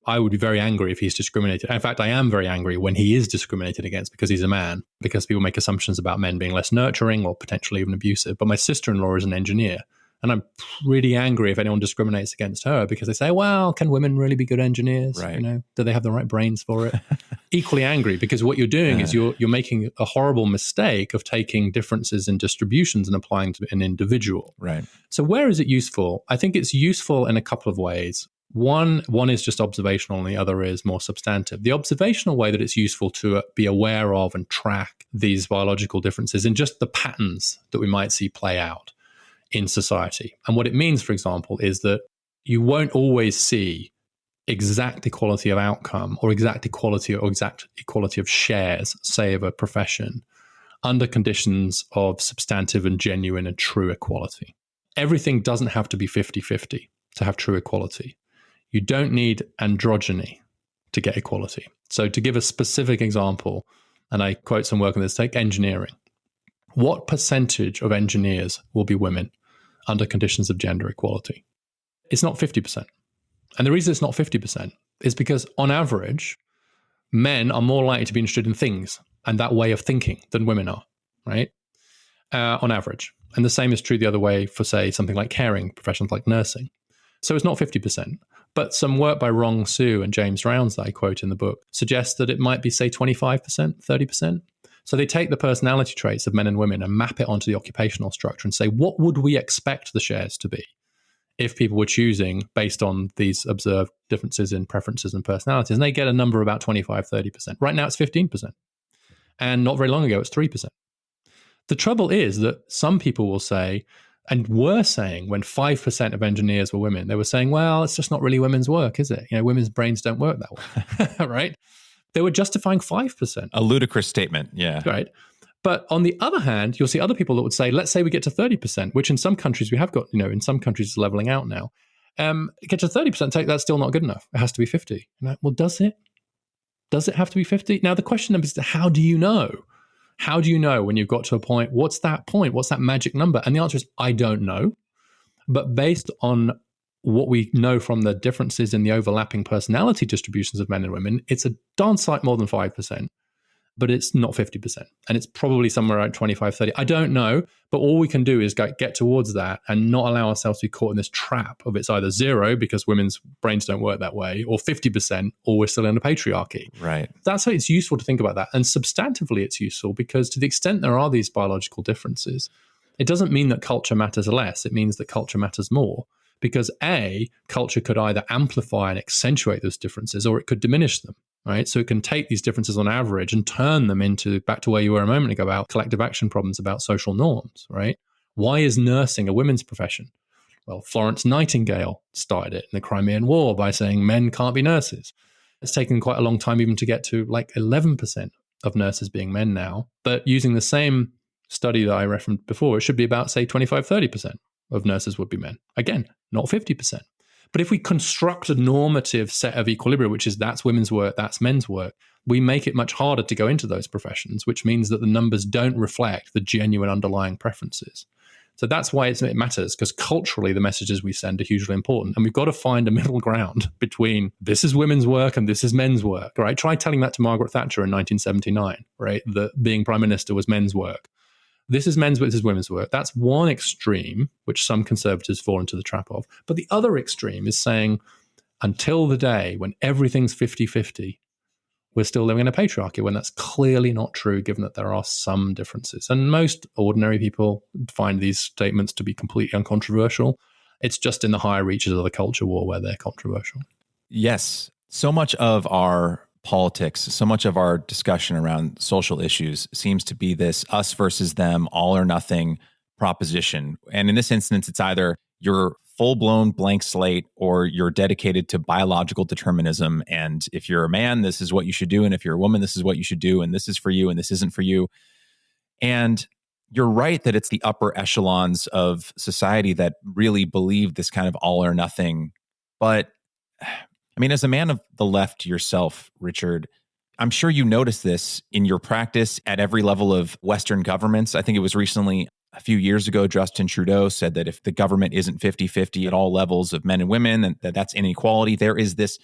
I would be very angry if he's discriminated. In fact, I am very angry when he is discriminated against because he's a man, because people make assumptions about men being less nurturing or potentially even abusive. But my sister-in-law is an engineer, and I'm pretty angry if anyone discriminates against her because they say, well, can women really be good engineers? Right. You know, do they have the right brains for it? Equally angry because what you're doing is you're making a horrible mistake of taking differences in distributions and applying to an individual. Right. So where is it useful? I think it's useful in a couple of ways. One is just observational and the other is more substantive. The observational way that it's useful to be aware of and track these biological differences and just the patterns that we might see play out in society. And what it means, for example, is that you won't always see exact equality of outcome or exact equality of shares, say, of a profession under conditions of substantive and genuine and true equality. Everything doesn't have to be 50-50 to have true equality. You don't need androgyny to get equality. So to give a specific example, and I quote some work on this, take engineering. What percentage of engineers will be women under conditions of gender equality? It's not 50%. And the reason it's not 50% is because on average, men are more likely to be interested in things and that way of thinking than women are, right? On average. And the same is true the other way for, say, something like caring professions like nursing. So it's not 50%. But some work by Rong Su and James Rounds that I quote in the book suggests that it might be, say, 25%, 30%. So they take the personality traits of men and women and map it onto the occupational structure and say, what would we expect the shares to be if people were choosing based on these observed differences in preferences and personalities? And they get a number about 25, 30%. Right now it's 15%. And not very long ago, it's 3%. The trouble is that some people will say, and were saying when 5% of engineers were women, they were saying, well, it's just not really women's work, is it? You know, women's brains don't work that way, right? They were justifying 5%. A ludicrous statement, yeah. Right. But on the other hand, you'll see other people that would say, let's say we get to 30%, which in some countries we have got, in some countries it's leveling out now. Get to 30%, that's still not good enough. It has to be 50. Well, does it? Does it have to be 50? Now, the question is, how do you know? How do you know when you've got to a point? What's that point? What's that magic number? And the answer is, I don't know. But based on what we know from the differences in the overlapping personality distributions of men and women, it's a darn sight more than 5%, but it's not 50%. And it's probably somewhere around 25, 30. I don't know, but all we can do is get towards that and not allow ourselves to be caught in this trap of it's either zero because women's brains don't work that way, or 50%, or we're still in a patriarchy. Right. That's how it's useful to think about that. And substantively, it's useful because to the extent there are these biological differences, it doesn't mean that culture matters less. It means that culture matters more. Because A, culture could either amplify and accentuate those differences, or it could diminish them, right? So it can take these differences on average and turn them into, back to where you were a moment ago about collective action problems, about social norms, right? Why is nursing a women's profession? Well, Florence Nightingale started it in the Crimean War by saying men can't be nurses. It's taken quite a long time even to get to like 11% of nurses being men now. But using the same study that I referenced before, it should be about, say, 25, 30% of nurses would be men. Again, not 50%. But if we construct a normative set of equilibria, which is that's women's work, that's men's work, we make it much harder to go into those professions, which means that the numbers don't reflect the genuine underlying preferences. So that's why it matters, because culturally the messages we send are hugely important. And we've got to find a middle ground between this is women's work and this is men's work, right? Try telling that to Margaret Thatcher in 1979, right? That being prime minister was men's work. This is men's work, this is women's work. That's one extreme, which some conservatives fall into the trap of. But the other extreme is saying, until the day when everything's 50-50, we're still living in a patriarchy, when that's clearly not true, given that there are some differences. And most ordinary people find these statements to be completely uncontroversial. It's just in the higher reaches of the culture war where they're controversial. Yes. So much of our politics, so much of our discussion around social issues seems to be this us versus them, all or nothing proposition. And in this instance, it's either you're full-blown blank slate or you're dedicated to biological determinism. And if you're a man, this is what you should do. And if you're a woman, this is what you should do. And this is for you and this isn't for you. And you're right that it's the upper echelons of society that really believe this kind of all or nothing. But I mean, as a man of the left yourself, Richard, I'm sure you notice this in your practice at every level of Western governments. I think it was recently A few years ago, Justin Trudeau said that if the government isn't 50-50 at all levels of men and women, then that's inequality. There is this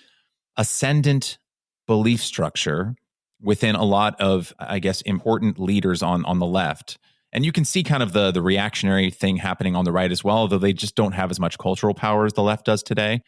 ascendant belief structure within a lot of, I guess, important leaders on the left. And you can see kind of the reactionary thing happening on the right as well, though they just don't have as much cultural power as the left does today.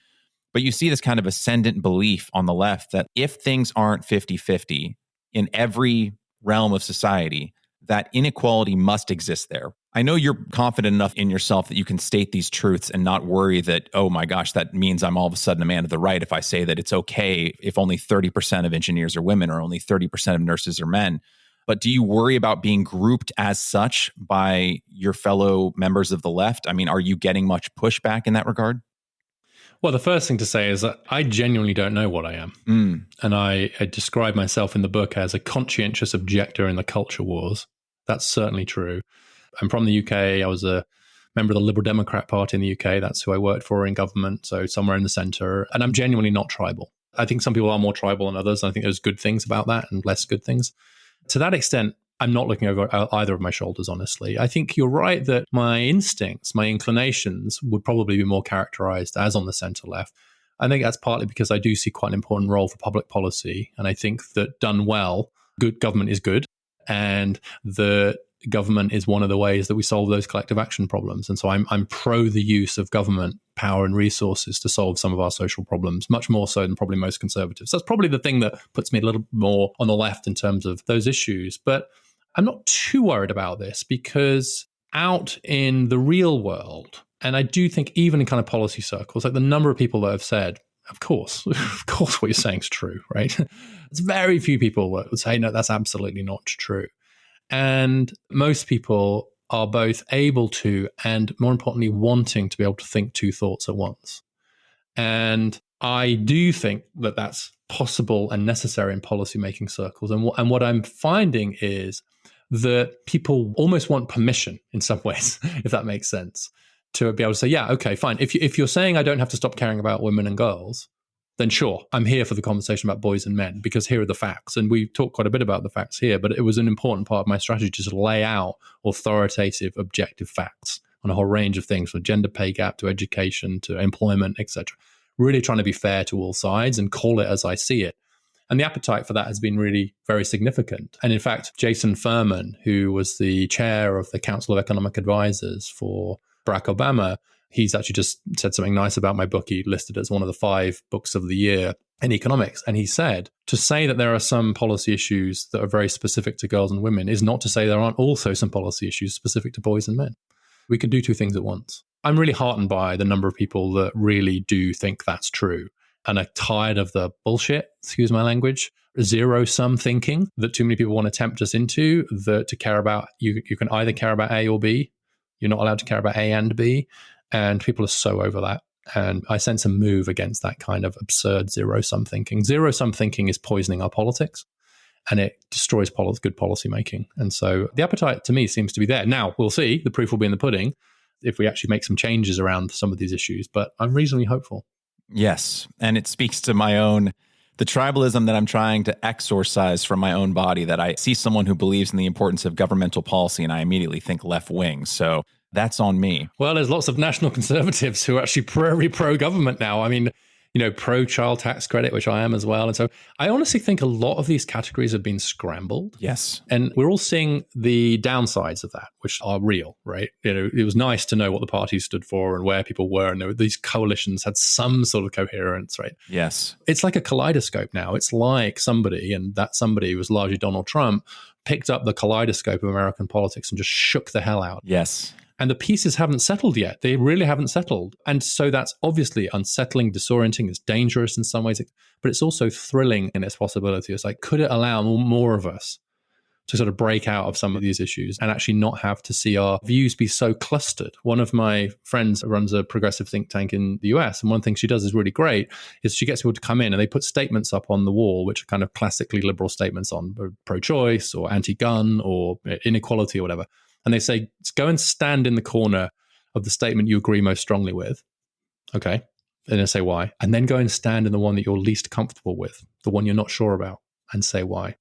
But you see this kind of ascendant belief on the left that if things aren't 50-50 in every realm of society, that inequality must exist there. I know you're confident enough in yourself that you can state these truths and not worry that, oh my gosh, that means I'm all of a sudden a man of the right if I say that it's okay if only 30% of engineers are women or only 30% of nurses are men. But do you worry about being grouped as such by your fellow members of the left? I mean, are you getting much pushback in that regard? Well, the first thing to say is that I genuinely don't know what I am. And I describe myself in the book as a conscientious objector in the culture wars. That's certainly true. I'm from the UK. I was a member of the Liberal Democrat Party in the UK. That's who I worked for in government, so somewhere in the centre. And I'm genuinely not tribal. I think some people are more tribal than others. I think there's good things about that and less good things. To that extent, I'm not looking over either of my shoulders, honestly. I think you're right that my instincts, my inclinations would probably be more characterized as on the centre left. I think that's partly because I do see quite an important role for public policy. And I think that done well, good government is good. And the government is one of the ways that we solve those collective action problems. And so I'm pro the use of government power and resources to solve some of our social problems, much more so than probably most conservatives. That's probably the thing that puts me a little more on the left in terms of those issues. But I'm not too worried about this because out in the real world, and I do think even in kind of policy circles, like the number of people that have said, of course what you're saying is true, right? There's very few people that would say, no, that's absolutely not true. And most people are both able to, and more importantly, wanting to be able to think two thoughts at once. And I do think that that's possible and necessary in policymaking circles. And what I'm finding is that people almost want permission in some ways, if that makes sense, to be able to say, yeah, okay, fine. If you're saying I don't have to stop caring about women and girls, then sure, I'm here for the conversation about boys and men because here are the facts. And we talked quite a bit about the facts here, but it was an important part of my strategy to lay out authoritative, objective facts on a whole range of things, from gender pay gap to education to employment, etc. Really trying to be fair to all sides and call it as I see it. And the appetite for that has been really very significant. And in fact, Jason Furman, who was the chair of the Council of Economic Advisors for Barack Obama, he's actually just said something nice about my book. He listed it as one of the 5 books of the year in economics. And he said, to say that there are some policy issues that are very specific to girls and women is not to say there aren't also some policy issues specific to boys and men. We can do two things at once. I'm really heartened by the number of people that really do think that's true and are tired of the bullshit, excuse my language, zero-sum thinking that too many people want to tempt us into, that to care about, you can either care about A or B. You're not allowed to care about A and B. And people are so over that. And I sense a move against that kind of absurd zero-sum thinking. Zero-sum thinking is poisoning our politics and it destroys good policy making. And so the appetite to me seems to be there. Now, we'll see. The proof will be in the pudding if we actually make some changes around some of these issues. But I'm reasonably hopeful. Yes. And it speaks to the tribalism that I'm trying to exorcise from my own body, that I see someone who believes in the importance of governmental policy and I immediately think left wing. So that's on me. Well, there's lots of national conservatives who are actually pro-government now. I mean, pro-child tax credit, which I am as well. And so I honestly think a lot of these categories have been scrambled. Yes. And we're all seeing the downsides of that, which are real, right? It was nice to know what the parties stood for and where people were. And these coalitions had some sort of coherence, right? Yes. It's like a kaleidoscope now. It's like somebody, and that somebody was largely Donald Trump, picked up the kaleidoscope of American politics and just shook the hell out. Yes. And the pieces haven't settled yet. They really haven't settled. And so that's obviously unsettling, disorienting. It's dangerous in some ways, but it's also thrilling in its possibility. It's like, could it allow more of us to sort of break out of some of these issues and actually not have to see our views be so clustered? One of my friends runs a progressive think tank in the US. And one thing she does is really great is she gets people to come in and they put statements up on the wall, which are kind of classically liberal statements on pro-choice or anti-gun or inequality or whatever. And they say, go and stand in the corner of the statement you agree most strongly with. Okay. And they say why. And then go and stand in the one that you're least comfortable with, the one you're not sure about, and say why.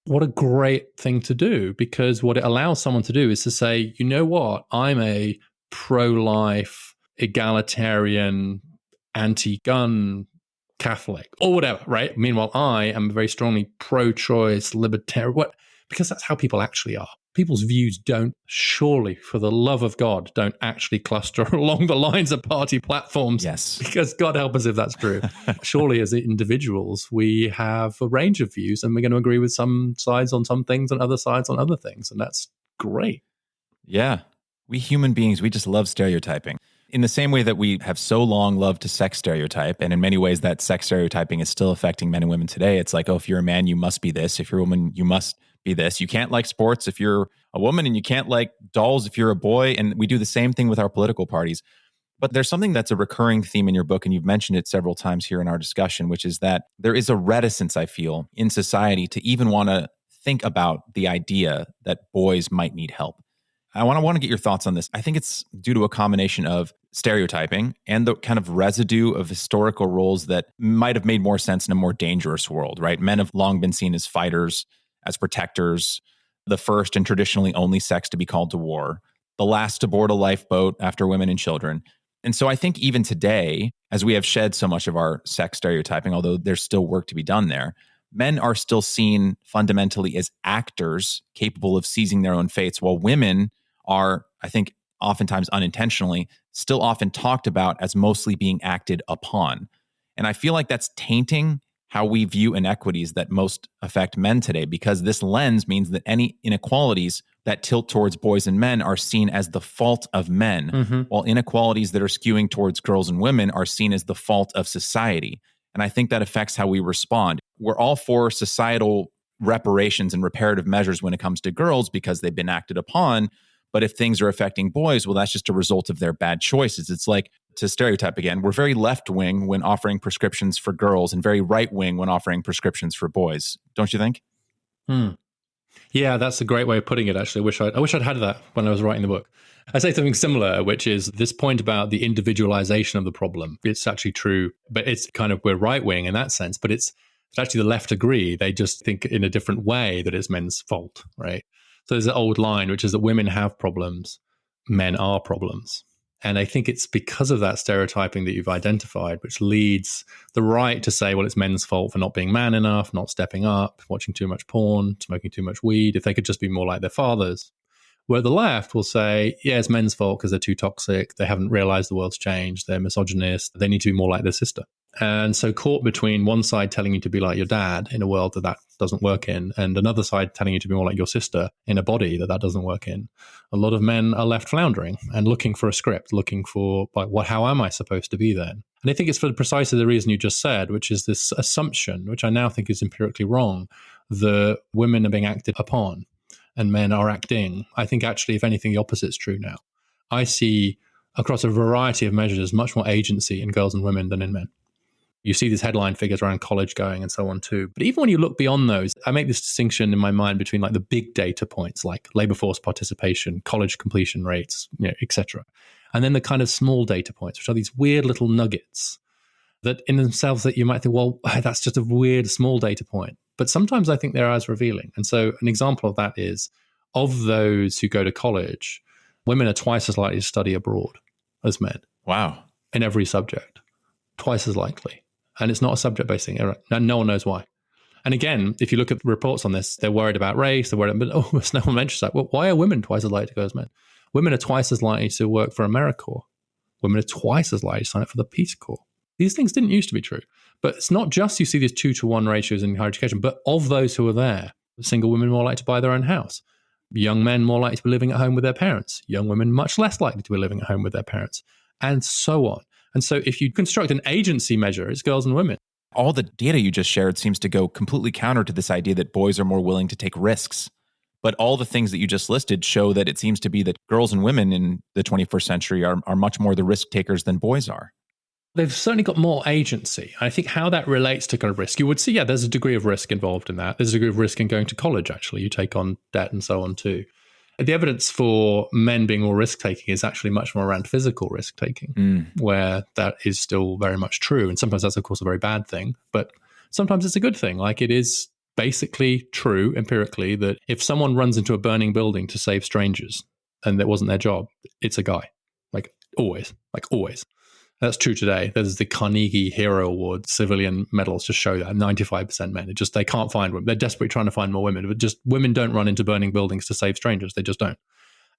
What a great thing to do, because what it allows someone to do is to say, you know what, I'm a pro-life, egalitarian, anti-gun Catholic or whatever, right? Meanwhile, I am very strongly pro-choice, libertarian, because that's how people actually are. People's views don't, surely, for the love of God, don't actually cluster along the lines of party platforms. Yes. Because God help us if that's true. Surely, as individuals, we have a range of views, and we're going to agree with some sides on some things and other sides on other things. And that's great. Yeah. We human beings, we just love stereotyping. In the same way that we have so long loved to sex stereotype, and in many ways that sex stereotyping is still affecting men and women today. It's like, oh, if you're a man, you must be this. If you're a woman, you must be this. You can't like sports if you're a woman, and you can't like dolls if you're a boy. And we do the same thing with our political parties. But there's something that's a recurring theme in your book, and you've mentioned it several times here in our discussion, which is that there is a reticence, I feel, in society to even want to think about the idea that boys might need help. I want to get your thoughts on this. I think it's due to a combination of stereotyping and the kind of residue of historical roles that might have made more sense in a more dangerous world, right? Men have long been seen as fighters, as protectors, the first and traditionally only sex to be called to war, the last to board a lifeboat after women and children. And so I think even today, as we have shed so much of our sex stereotyping, although there's still work to be done there, men are still seen fundamentally as actors capable of seizing their own fates, while women are, I think, oftentimes unintentionally, still often talked about as mostly being acted upon. And I feel like that's tainting how we view inequities that most affect men today, because this lens means that any inequalities that tilt towards boys and men are seen as the fault of men, while inequalities that are skewing towards girls and women are seen as the fault of society. And I think that affects how we respond. We're all for societal reparations and reparative measures when it comes to girls because they've been acted upon. But if things are affecting boys, well, that's just a result of their bad choices. It's like, to stereotype again, we're very left-wing when offering prescriptions for girls and very right-wing when offering prescriptions for boys. Don't you think? Yeah, that's a great way of putting it, actually. I wish I'd had that when I was writing the book. I say something similar, which is this point about the individualization of the problem. It's actually true, but it's kind of, we're right-wing in that sense, but it's actually the left agree. They just think in a different way that it's men's fault, right? So there's an old line, which is that women have problems, men are problems. And I think it's because of that stereotyping that you've identified, which leads the right to say, well, it's men's fault for not being man enough, not stepping up, watching too much porn, smoking too much weed, if they could just be more like their fathers. Where the left will say, yeah, it's men's fault because they're too toxic, they haven't realized the world's changed, they're misogynist, they need to be more like their sister. And so caught between one side telling you to be like your dad in a world that doesn't work in, and another side telling you to be more like your sister in a body that doesn't work in, a lot of men are left floundering and looking for a script, looking for, like, how am I supposed to be then? And I think it's for precisely the reason you just said, which is this assumption, which I now think is empirically wrong, that women are being acted upon and men are acting. I think actually, if anything, the opposite's true now. I see across a variety of measures much more agency in girls and women than in men. You see these headline figures around college going and so on too. But even when you look beyond those, I make this distinction in my mind between like the big data points, like labor force participation, college completion rates, etc. And then the kind of small data points, which are these weird little nuggets that in themselves that you might think, well, that's just a weird small data point. But sometimes I think they're as revealing. And so an example of that is, of those who go to college, women are twice as likely to study abroad as men. Wow. In every subject. Twice as likely. And it's not a subject-based thing. No one knows why. And again, if you look at reports on this, they're worried about race. They're worried about, no one mentions that. Well, why are women twice as likely to go as men? Women are twice as likely to work for AmeriCorps. Women are twice as likely to sign up for the Peace Corps. These things didn't used to be true. But it's not just you see these 2-to-1 ratios in higher education, but of those who are there, single women more likely to buy their own house. Young men more likely to be living at home with their parents. Young women much less likely to be living at home with their parents. And so on. And so if you construct an agency measure, it's girls and women. All the data you just shared seems to go completely counter to this idea that boys are more willing to take risks. But all the things that you just listed show that it seems to be that girls and women in the 21st century are much more the risk takers than boys are. They've certainly got more agency. I think how that relates to kind of risk, you would see, yeah, there's a degree of risk involved in that. There's a degree of risk in going to college, actually. You take on debt and so on too. The evidence for men being more risk-taking is actually much more around physical risk-taking, where that is still very much true. And sometimes that's, of course, a very bad thing, but sometimes it's a good thing. Like it is basically true empirically that if someone runs into a burning building to save strangers and that wasn't their job, it's a guy. Like always. That's true today. There's the Carnegie Hero Award civilian medals to show that 95% men. It just, they can't find women. They're desperately trying to find more women, but just women don't run into burning buildings to save strangers. They just don't.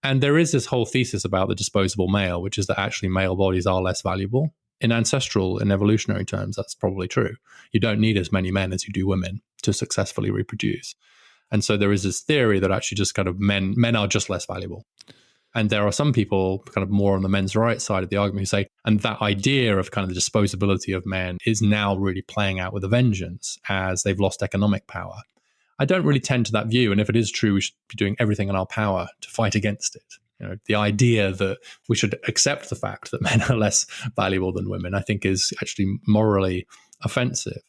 And there is this whole thesis about the disposable male, which is that actually male bodies are less valuable. In ancestral and evolutionary terms, that's probably true. You don't need as many men as you do women to successfully reproduce. And so there is this theory that actually just kind of men are just less valuable. And there are some people kind of more on the men's rights side of the argument who say, and that idea of kind of the disposability of men is now really playing out with a vengeance as they've lost economic power. I don't really tend to that view. And if it is true, we should be doing everything in our power to fight against it. You know, the idea that we should accept the fact that men are less valuable than women, I think is actually morally offensive.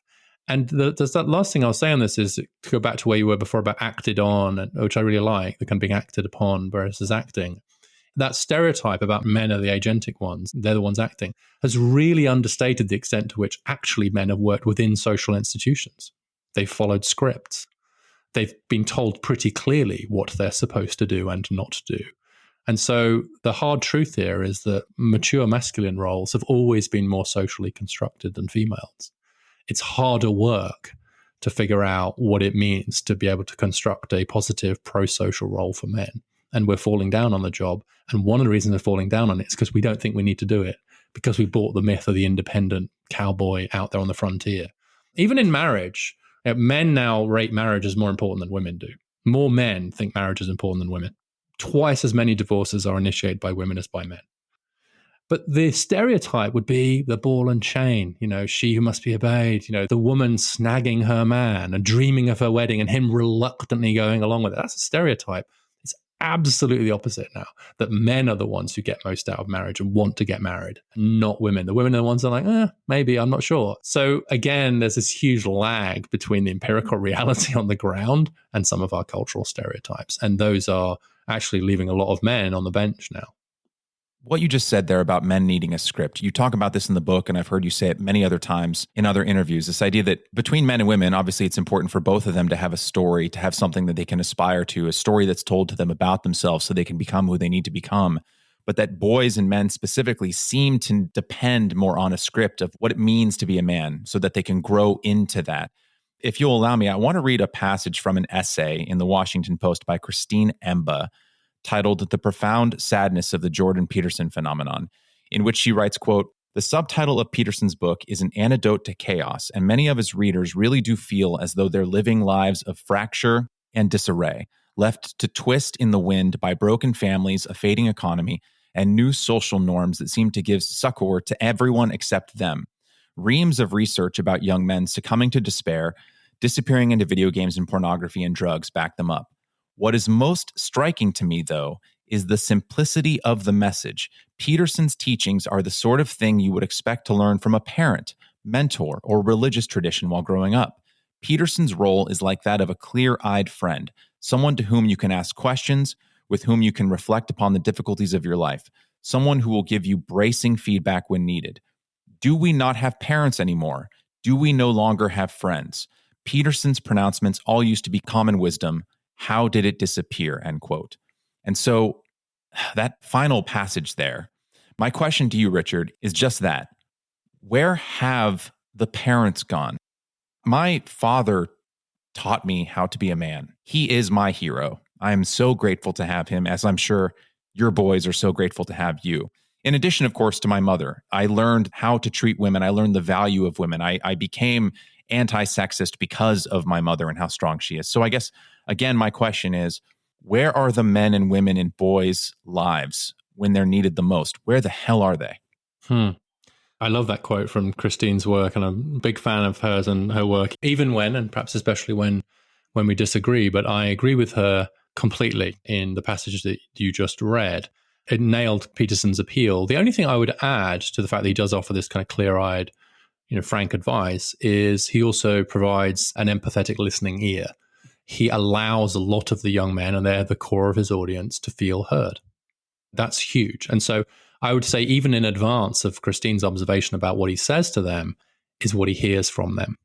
And that last thing I'll say on this is to go back to where you were before about acted on, which I really like, the kind of being acted upon versus acting. That stereotype about men are the agentic ones, they're the ones acting, has really understated the extent to which actually men have worked within social institutions. They've followed scripts. They've been told pretty clearly what they're supposed to do and not to do. And so the hard truth here is that mature masculine roles have always been more socially constructed than females. It's harder work to figure out what it means to be able to construct a positive pro-social role for men. And we're falling down on the job. And one of the reasons we're falling down on it is because we don't think we need to do it, because we bought the myth of the independent cowboy out there on the frontier. Even in marriage, men now rate marriage as more important than women do. More men think marriage is important than women. Twice as many divorces are initiated by women as by men. But the stereotype would be the ball and chain, she who must be obeyed, the woman snagging her man and dreaming of her wedding and him reluctantly going along with it. That's a stereotype. It's absolutely the opposite now, that men are the ones who get most out of marriage and want to get married, not women. The women are the ones that are like, maybe, I'm not sure. So again, there's this huge lag between the empirical reality on the ground and some of our cultural stereotypes. And those are actually leaving a lot of men on the bench now. What you just said there about men needing a script, you talk about this in the book, and I've heard you say it many other times in other interviews, this idea that between men and women, obviously it's important for both of them to have a story, to have something that they can aspire to, a story that's told to them about themselves so they can become who they need to become. But that boys and men specifically seem to depend more on a script of what it means to be a man so that they can grow into that. If you'll allow me, I want to read a passage from an essay in the Washington Post by Christine Emba, titled The Profound Sadness of the Jordan Peterson Phenomenon, in which she writes, quote, "The subtitle of Peterson's book is an antidote to chaos, and many of his readers really do feel as though they're living lives of fracture and disarray, left to twist in the wind by broken families, a fading economy, and new social norms that seem to give succor to everyone except them. Reams of research about young men succumbing to despair, disappearing into video games and pornography and drugs back them up. What is most striking to me, though, is the simplicity of the message. Peterson's teachings are the sort of thing you would expect to learn from a parent, mentor, or religious tradition while growing up. Peterson's role is like that of a clear-eyed friend, someone to whom you can ask questions, with whom you can reflect upon the difficulties of your life, someone who will give you bracing feedback when needed. Do we not have parents anymore? Do we no longer have friends? Peterson's pronouncements all used to be common wisdom. How did it disappear?" End quote. And so that final passage there, my question to you, Richard, is just that. Where have the parents gone? My father taught me how to be a man. He is my hero. I am so grateful to have him, as I'm sure your boys are so grateful to have you. In addition, of course, to my mother, I learned how to treat women. I learned the value of women. I became anti-sexist because of my mother and how strong she is. So I guess, again, my question is, where are the men and women in boys' lives when they're needed the most? Where the hell are they? I love that quote from Christine's work, and I'm a big fan of hers and her work, even when, and perhaps especially when we disagree. But I agree with her completely in the passage that you just read. It nailed Peterson's appeal. The only thing I would add to the fact that he does offer this kind of clear-eyed, frank advice is he also provides an empathetic listening ear. He allows a lot of the young men, and they're the core of his audience, to feel heard. That's huge. And so I would say even in advance of Christine's observation about what he says to them is what he hears from them.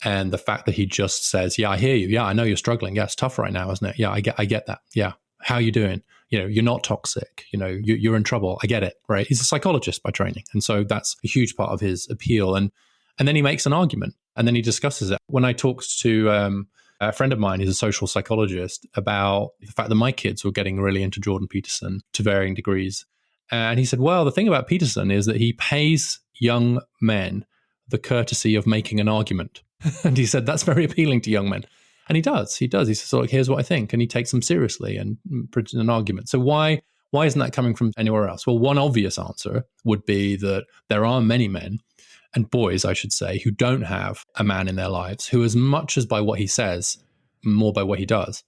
And the fact that he just says, yeah, I hear you. Yeah, I know you're struggling. Yeah, it's tough right now, isn't it? Yeah, I get that. Yeah. How are you doing? You're not toxic. You're in trouble. I get it, right? He's a psychologist by training. And so that's a huge part of his appeal. And then he makes an argument and then he discusses it. When I talked to a friend of mine, he's a social psychologist, about the fact that my kids were getting really into Jordan Peterson to varying degrees. And he said, well, the thing about Peterson is that he pays young men the courtesy of making an argument. And he said, that's very appealing to young men. And he does. He says, like, here's what I think. And he takes them seriously and puts in an argument. So why isn't that coming from anywhere else? Well, one obvious answer would be that there are many men, and boys, I should say, who don't have a man in their lives, who, as much as by what he says, more by what he does,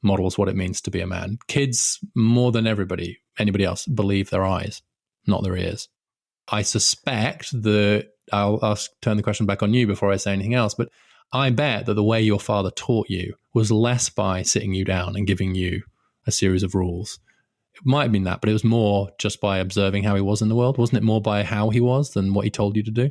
models what it means to be a man. Kids, more than anybody else, believe their eyes, not their ears. I suspect that I'll turn the question back on you before I say anything else, but I bet that the way your father taught you was less by sitting you down and giving you a series of rules. It might have been that, but it was more just by observing how he was in the world. Wasn't it more by how he was than what he told you to do?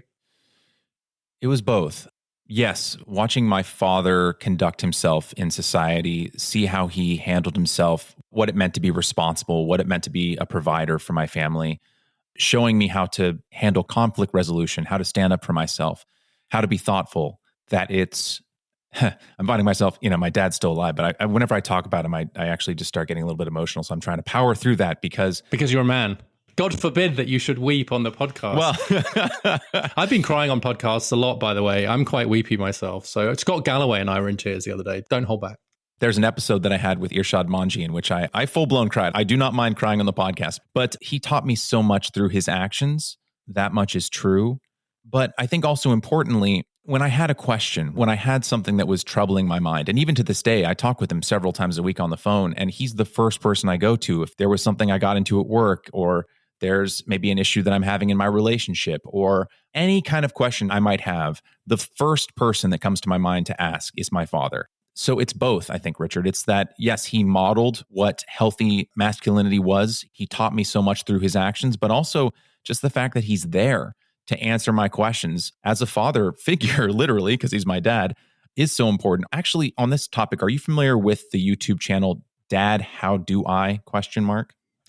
It was both. Yes, watching my father conduct himself in society, see how he handled himself, what it meant to be responsible, what it meant to be a provider for my family, showing me how to handle conflict resolution, how to stand up for myself, how to be thoughtful, that it's, I'm finding myself, my dad's still alive, but I whenever I talk about him, I actually just start getting a little bit emotional. So I'm trying to power through that because you're a man. God forbid that you should weep on the podcast. Well, I've been crying on podcasts a lot, by the way. I'm quite weepy myself. So Scott Galloway and I were in tears the other day. Don't hold back. There's an episode that I had with Irshad Manji in which I full-blown cried. I do not mind crying on the podcast, but he taught me so much through his actions. That much is true. But I think also importantly, when I had a question, when I had something that was troubling my mind, and even to this day, I talk with him several times a week on the phone, and he's the first person I go to if there was something I got into at work, or there's maybe an issue that I'm having in my relationship, or any kind of question I might have. The first person that comes to my mind to ask is my father. So it's both, I think, Richard. It's that, yes, he modeled what healthy masculinity was. He taught me so much through his actions, but also just the fact that he's there to answer my questions as a father figure, literally, because he's my dad, is so important. Actually, on this topic, are you familiar with the YouTube channel Dad, How Do I? ?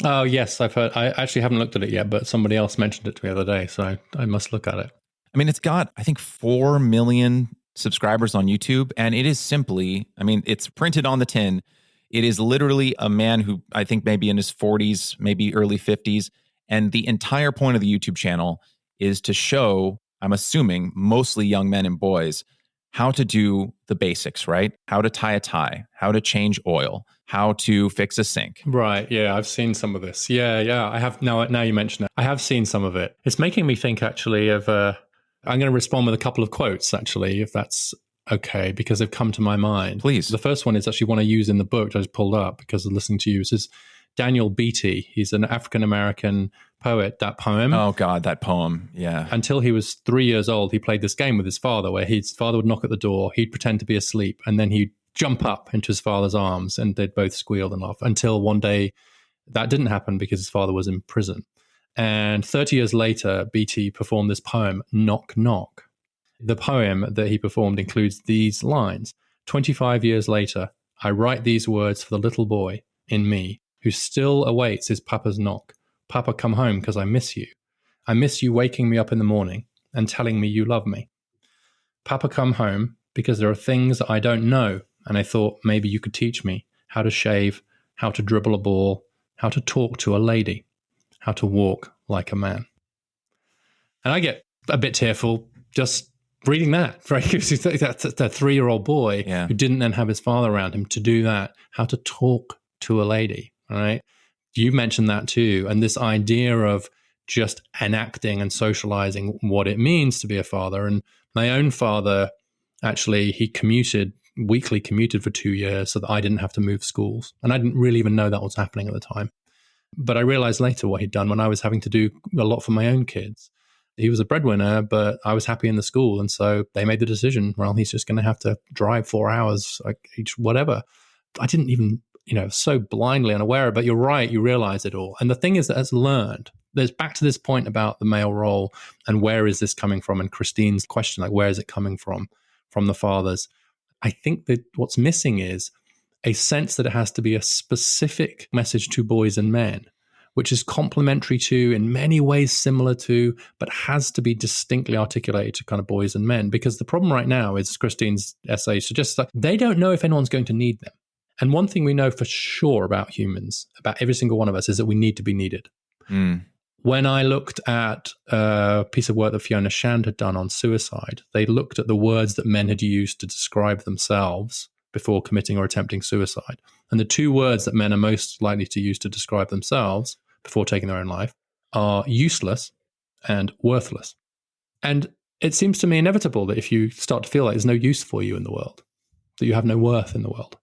Oh, yes, I've heard. I actually haven't looked at it yet, but somebody else mentioned it to me the other day, so I must look at it. I mean, it's got, I think, 4 million subscribers on YouTube, and it is simply, it's printed on the tin. It is literally a man who I think maybe in his 40s, maybe early 50s, and the entire point of the YouTube channel is to show, I'm assuming, mostly young men and boys, how to do the basics, right? How to tie a tie, how to change oil, how to fix a sink. Right. Yeah, I've seen some of this. Yeah. I have. Now you mention it, I have seen some of it. It's making me think actually of, I'm going to respond with a couple of quotes actually, if that's okay, because they've come to my mind. Please. The first one is actually one I use in the book that I just pulled up because of listening to you. This is Daniel Beatty. He's an African-American poet. That poem. Oh God, that poem. Yeah. Until he was 3 years old, he played this game with his father where his father would knock at the door, he'd pretend to be asleep, and then he'd jump up into his father's arms and they'd both squeal and laugh until one day that didn't happen because his father was in prison. And 30 years later, Beatty performed this poem, Knock Knock. The poem that he performed includes these lines. 25 years later, I write these words for the little boy in me who still awaits his papa's knock. Papa, come home because I miss you. I miss you waking me up in the morning and telling me you love me. Papa, come home because there are things I don't know, and I thought maybe you could teach me how to shave, how to dribble a ball, how to talk to a lady, how to walk like a man. And I get a bit tearful just reading that, right? Because that's a 3-year-old boy who didn't then have his father around him to do that, how to talk to a lady, right? You mentioned that too. And this idea of just enacting and socializing what it means to be a father. And my own father, actually, he weekly commuted for 2 years so that I didn't have to move schools. And I didn't really even know that was happening at the time. But I realized later what he'd done when I was having to do a lot for my own kids. He was a breadwinner, but I was happy in the school. And so they made the decision, well, he's just going to have to drive 4 hours each, whatever. I didn't even, so blindly unaware, but you're right, you realize it all. And the thing is that it's learned. There's back to this point about the male role and where is this coming from? And Christine's question, where is it coming from? from the fathers. I think that what's missing is a sense that it has to be a specific message to boys and men, which is complementary to, in many ways similar to, but has to be distinctly articulated to kind of boys and men. Because the problem right now is, Christine's essay suggests, that they don't know if anyone's going to need them. And one thing we know for sure about humans, about every single one of us, is that we need to be needed. Mm. When I looked at a piece of work that Fiona Shand had done on suicide, they looked at the words that men had used to describe themselves before committing or attempting suicide. And the two words that men are most likely to use to describe themselves before taking their own life are useless and worthless. And it seems to me inevitable that if you start to feel like there's no use for you in the world, that you have no worth in the world,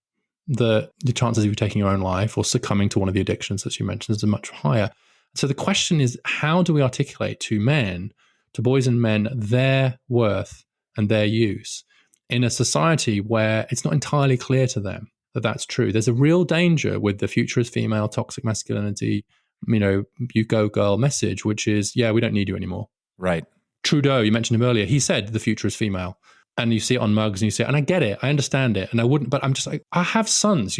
the chances of you taking your own life or succumbing to one of the addictions that you mentioned is much higher. So the question is, how do we articulate to men, to boys and men, their worth and their use in a society where it's not entirely clear to them that that's true? There's a real danger with the future is female, toxic masculinity, you go girl message, which is, yeah, we don't need you anymore. Right. Trudeau, you mentioned him earlier, he said the future is female. And you see it on mugs and you see it, and I get it, I understand it, and I wouldn't, but I'm just like, I have sons,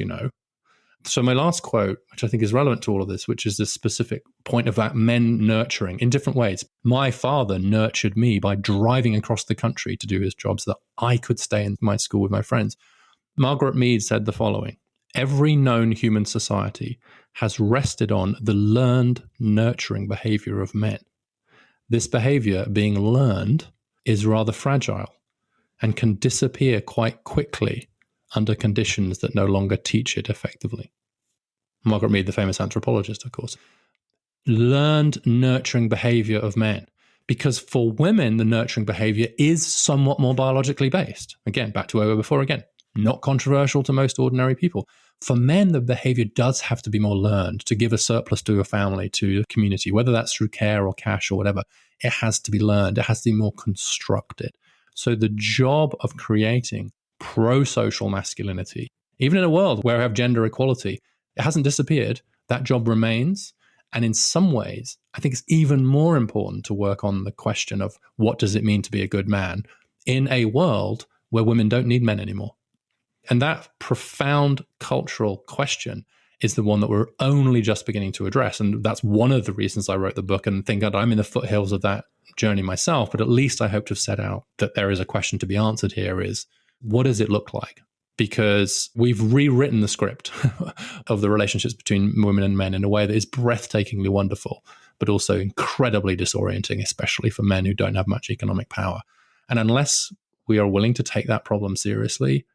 So my last quote, which I think is relevant to all of this, which is this specific point of that men nurturing in different ways. My father nurtured me by driving across the country to do his job so that I could stay in my school with my friends. Margaret Mead said the following: every known human society has rested on the learned nurturing behavior of men. This behavior, being learned, is rather fragile and can disappear quite quickly under conditions that no longer teach it effectively. Margaret Mead, the famous anthropologist, of course. Learned nurturing behavior of men. Because for women, the nurturing behavior is somewhat more biologically based. Again, back to where we were before again. Not controversial to most ordinary people. For men, the behavior does have to be more learned to give a surplus to a family, to a community, whether that's through care or cash or whatever. It has to be learned. It has to be more constructed. So the job of creating pro-social masculinity, even in a world where we have gender equality, it hasn't disappeared. That job remains. And in some ways, I think it's even more important to work on the question of what does it mean to be a good man in a world where women don't need men anymore. And that profound cultural question is the one that we're only just beginning to address. And that's one of the reasons I wrote the book and think that I'm in the foothills of that journey myself. But at least I hope to have set out that there is a question to be answered here is, what does it look like? Because we've rewritten the script of the relationships between women and men in a way that is breathtakingly wonderful, but also incredibly disorienting, especially for men who don't have much economic power. And unless we are willing to take that problem seriously,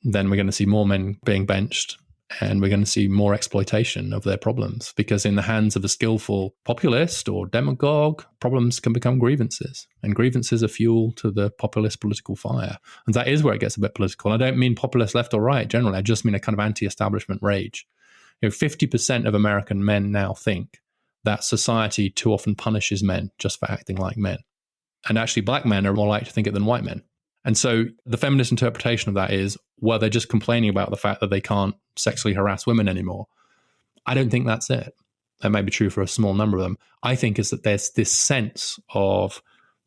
then we're going to see more men being benched and we're going to see more exploitation of their problems, because in the hands of a skillful populist or demagogue, problems can become grievances, and grievances are fuel to the populist political fire. And that is where it gets a bit political. I don't mean populist left or right generally. I just mean a kind of anti-establishment rage. 50% of American men now think that society too often punishes men just for acting like men. And actually black men are more likely to think it than white men. And so the feminist interpretation of that is, well, they're just complaining about the fact that they can't sexually harass women anymore. I don't think that's it. That may be true for a small number of them. I think is that there's this sense of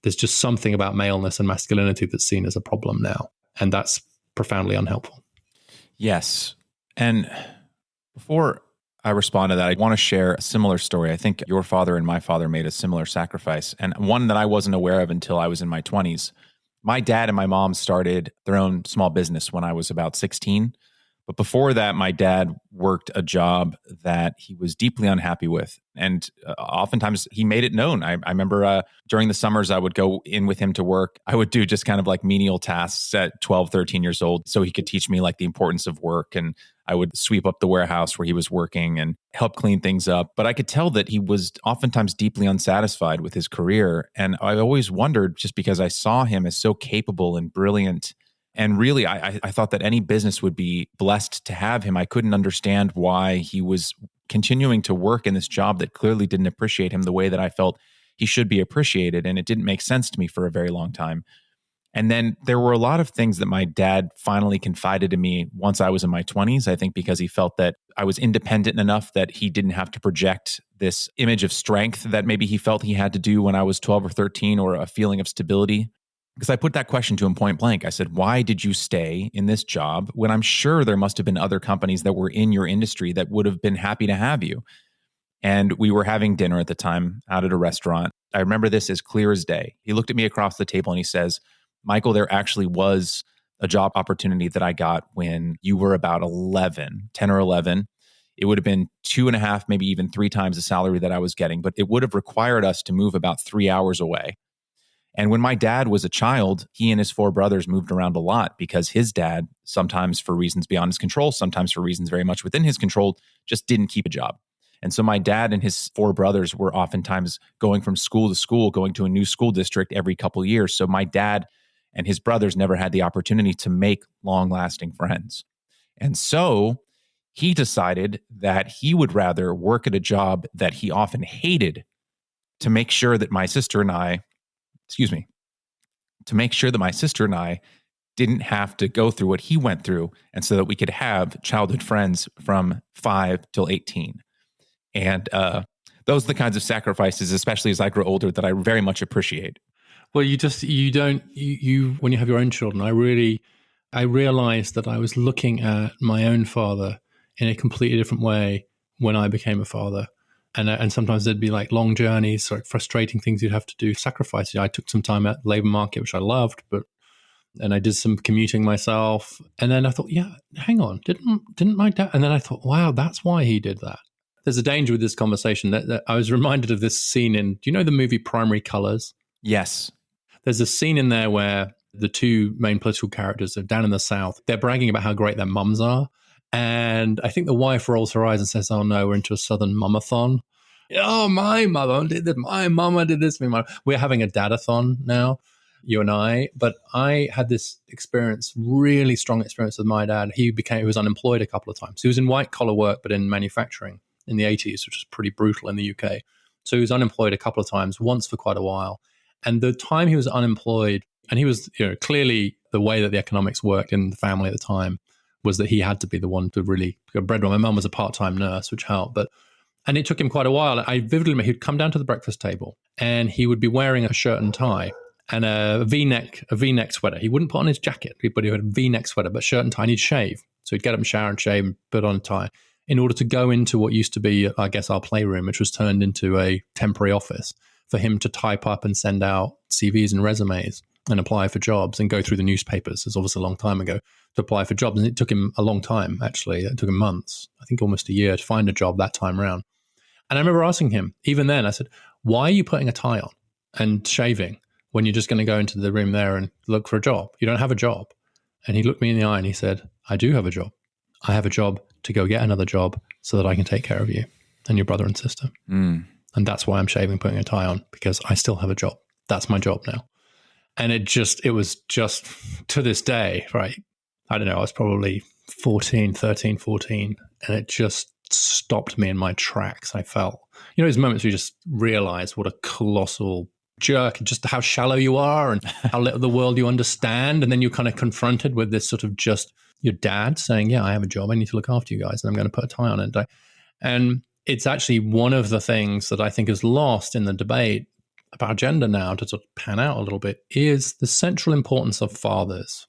there's just something about maleness and masculinity that's seen as a problem now. And that's profoundly unhelpful. Yes. And before I respond to that, I want to share a similar story. I think your father and my father made a similar sacrifice, and one that I wasn't aware of until I was in my 20s. My dad and my mom started their own small business when I was about 16. But before that, my dad worked a job that he was deeply unhappy with. And oftentimes he made it known. I remember during the summers, I would go in with him to work. I would do just kind of like menial tasks at 12, 13 years old so he could teach me like the importance of work. And I would sweep up the warehouse where he was working and help clean things up. But I could tell that he was oftentimes deeply unsatisfied with his career. And I always wondered, just because I saw him as so capable and brilliant. And really, I thought that any business would be blessed to have him. I couldn't understand why he was continuing to work in this job that clearly didn't appreciate him the way that I felt he should be appreciated. And it didn't make sense to me for a very long time. And then there were a lot of things that my dad finally confided to me once I was in my 20s, I think because he felt that I was independent enough that he didn't have to project this image of strength that maybe he felt he had to do when I was 12 or 13, or a feeling of stability. Because I put that question to him point blank. I said, why did you stay in this job when I'm sure there must have been other companies that were in your industry that would have been happy to have you? And we were having dinner at the time out at a restaurant. I remember this as clear as day. He looked at me across the table and he says, Michael, there actually was a job opportunity that I got when you were about 10 or 11. It would have been 2.5, maybe even 3 times the salary that I was getting, but it would have required us to move about 3 hours away. And when my dad was a child, he and his 4 brothers moved around a lot because his dad, sometimes for reasons beyond his control, sometimes for reasons very much within his control, just didn't keep a job. And so my dad and his 4 brothers were oftentimes going from school to school, going to a new school district every couple of years. So my dad and his brothers never had the opportunity to make long-lasting friends. And so he decided that he would rather work at a job that he often hated to make sure that my sister and I didn't have to go through what he went through, and so that we could have childhood friends from 5 till 18. And those are the kinds of sacrifices, especially as I grow older, that I very much appreciate. Well, when you have your own children, I realized that I was looking at my own father in a completely different way when I became a father. And sometimes there'd be like long journeys, like frustrating things you'd have to do, sacrifices. I took some time at the labor market, which I loved, and I did some commuting myself. And then I thought, yeah, hang on, didn't my dad? And then I thought, wow, that's why he did that. There's a danger with this conversation that I was reminded of this scene in, do you know the movie Primary Colors? Yes. There's a scene in there where the 2 main political characters are down in the South. They're bragging about how great their mums are. And I think the wife rolls her eyes and says, oh no, we're into a Southern mamathon. Oh, my mother did this. My mama did this. We're having a dadathon now, you and I. But I had this experience, really strong experience with my dad. He was unemployed a couple of times. He was in white collar work, but in manufacturing in the 80s, which was pretty brutal in the UK. So he was unemployed a couple of times, once for quite a while. And the time he was unemployed, and he was, clearly the way that the economics worked in the family at the time was that he had to be the one to really go breadwinner. My mum was a part-time nurse, which helped. And it took him quite a while. I vividly remember he'd come down to the breakfast table and he would be wearing a shirt and tie and a V-neck sweater. He wouldn't put on his jacket, but he had a V-neck sweater, but shirt and tie, and he'd shave. So he'd get up and shower and shave and put on a tie in order to go into what used to be, I guess, our playroom, which was turned into a temporary office for him to type up and send out CVs and resumes and apply for jobs and go through the newspapers. It's obviously a long time ago to apply for jobs. And it took him a long time, actually. It took him months, I think almost a year to find a job that time around. And I remember asking him, even then, I said, why are you putting a tie on and shaving when you're just going to go into the room there and look for a job? You don't have a job. And he looked me in the eye and he said, I do have a job. I have a job to go get another job so that I can take care of you and your brother and sister. And that's why I'm shaving, putting a tie on, because I still have a job. That's my job now. And it was just to this day, right? I don't know, I was probably 13, 14, and it just stopped me in my tracks. I felt, those moments where you just realize what a colossal jerk, just how shallow you are and how little the world you understand. And then you're kind of confronted with this sort of just your dad saying, yeah, I have a job. I need to look after you guys and I'm going to put a tie on it. And it's actually one of the things that I think is lost in the debate about gender now, to sort of pan out a little bit, is the central importance of fathers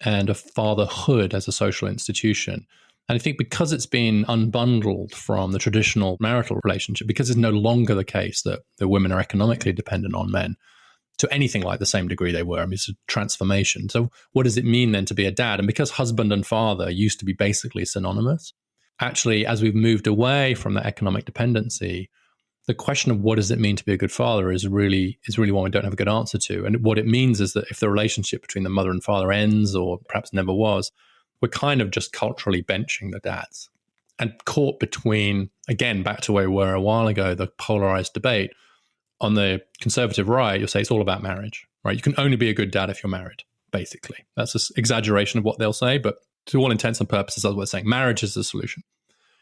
and of fatherhood as a social institution. And I think because it's been unbundled from the traditional marital relationship, because it's no longer the case that the women are economically dependent on men to anything like the same degree they were. I mean, it's a transformation. So what does it mean then to be a dad? And because husband and father used to be basically synonymous, actually, as we've moved away from that economic dependency, the question of what does it mean to be a good father is really one we don't have a good answer to. And what it means is that if the relationship between the mother and father ends, or perhaps never was, we're kind of just culturally benching the dads and caught between, again, back to where we were a while ago, the polarized debate. On the conservative right, you'll say it's all about marriage, right? You can only be a good dad if you're married, basically. That's an exaggeration of what they'll say, but to all intents and purposes, that's what they're saying. Marriage is the solution.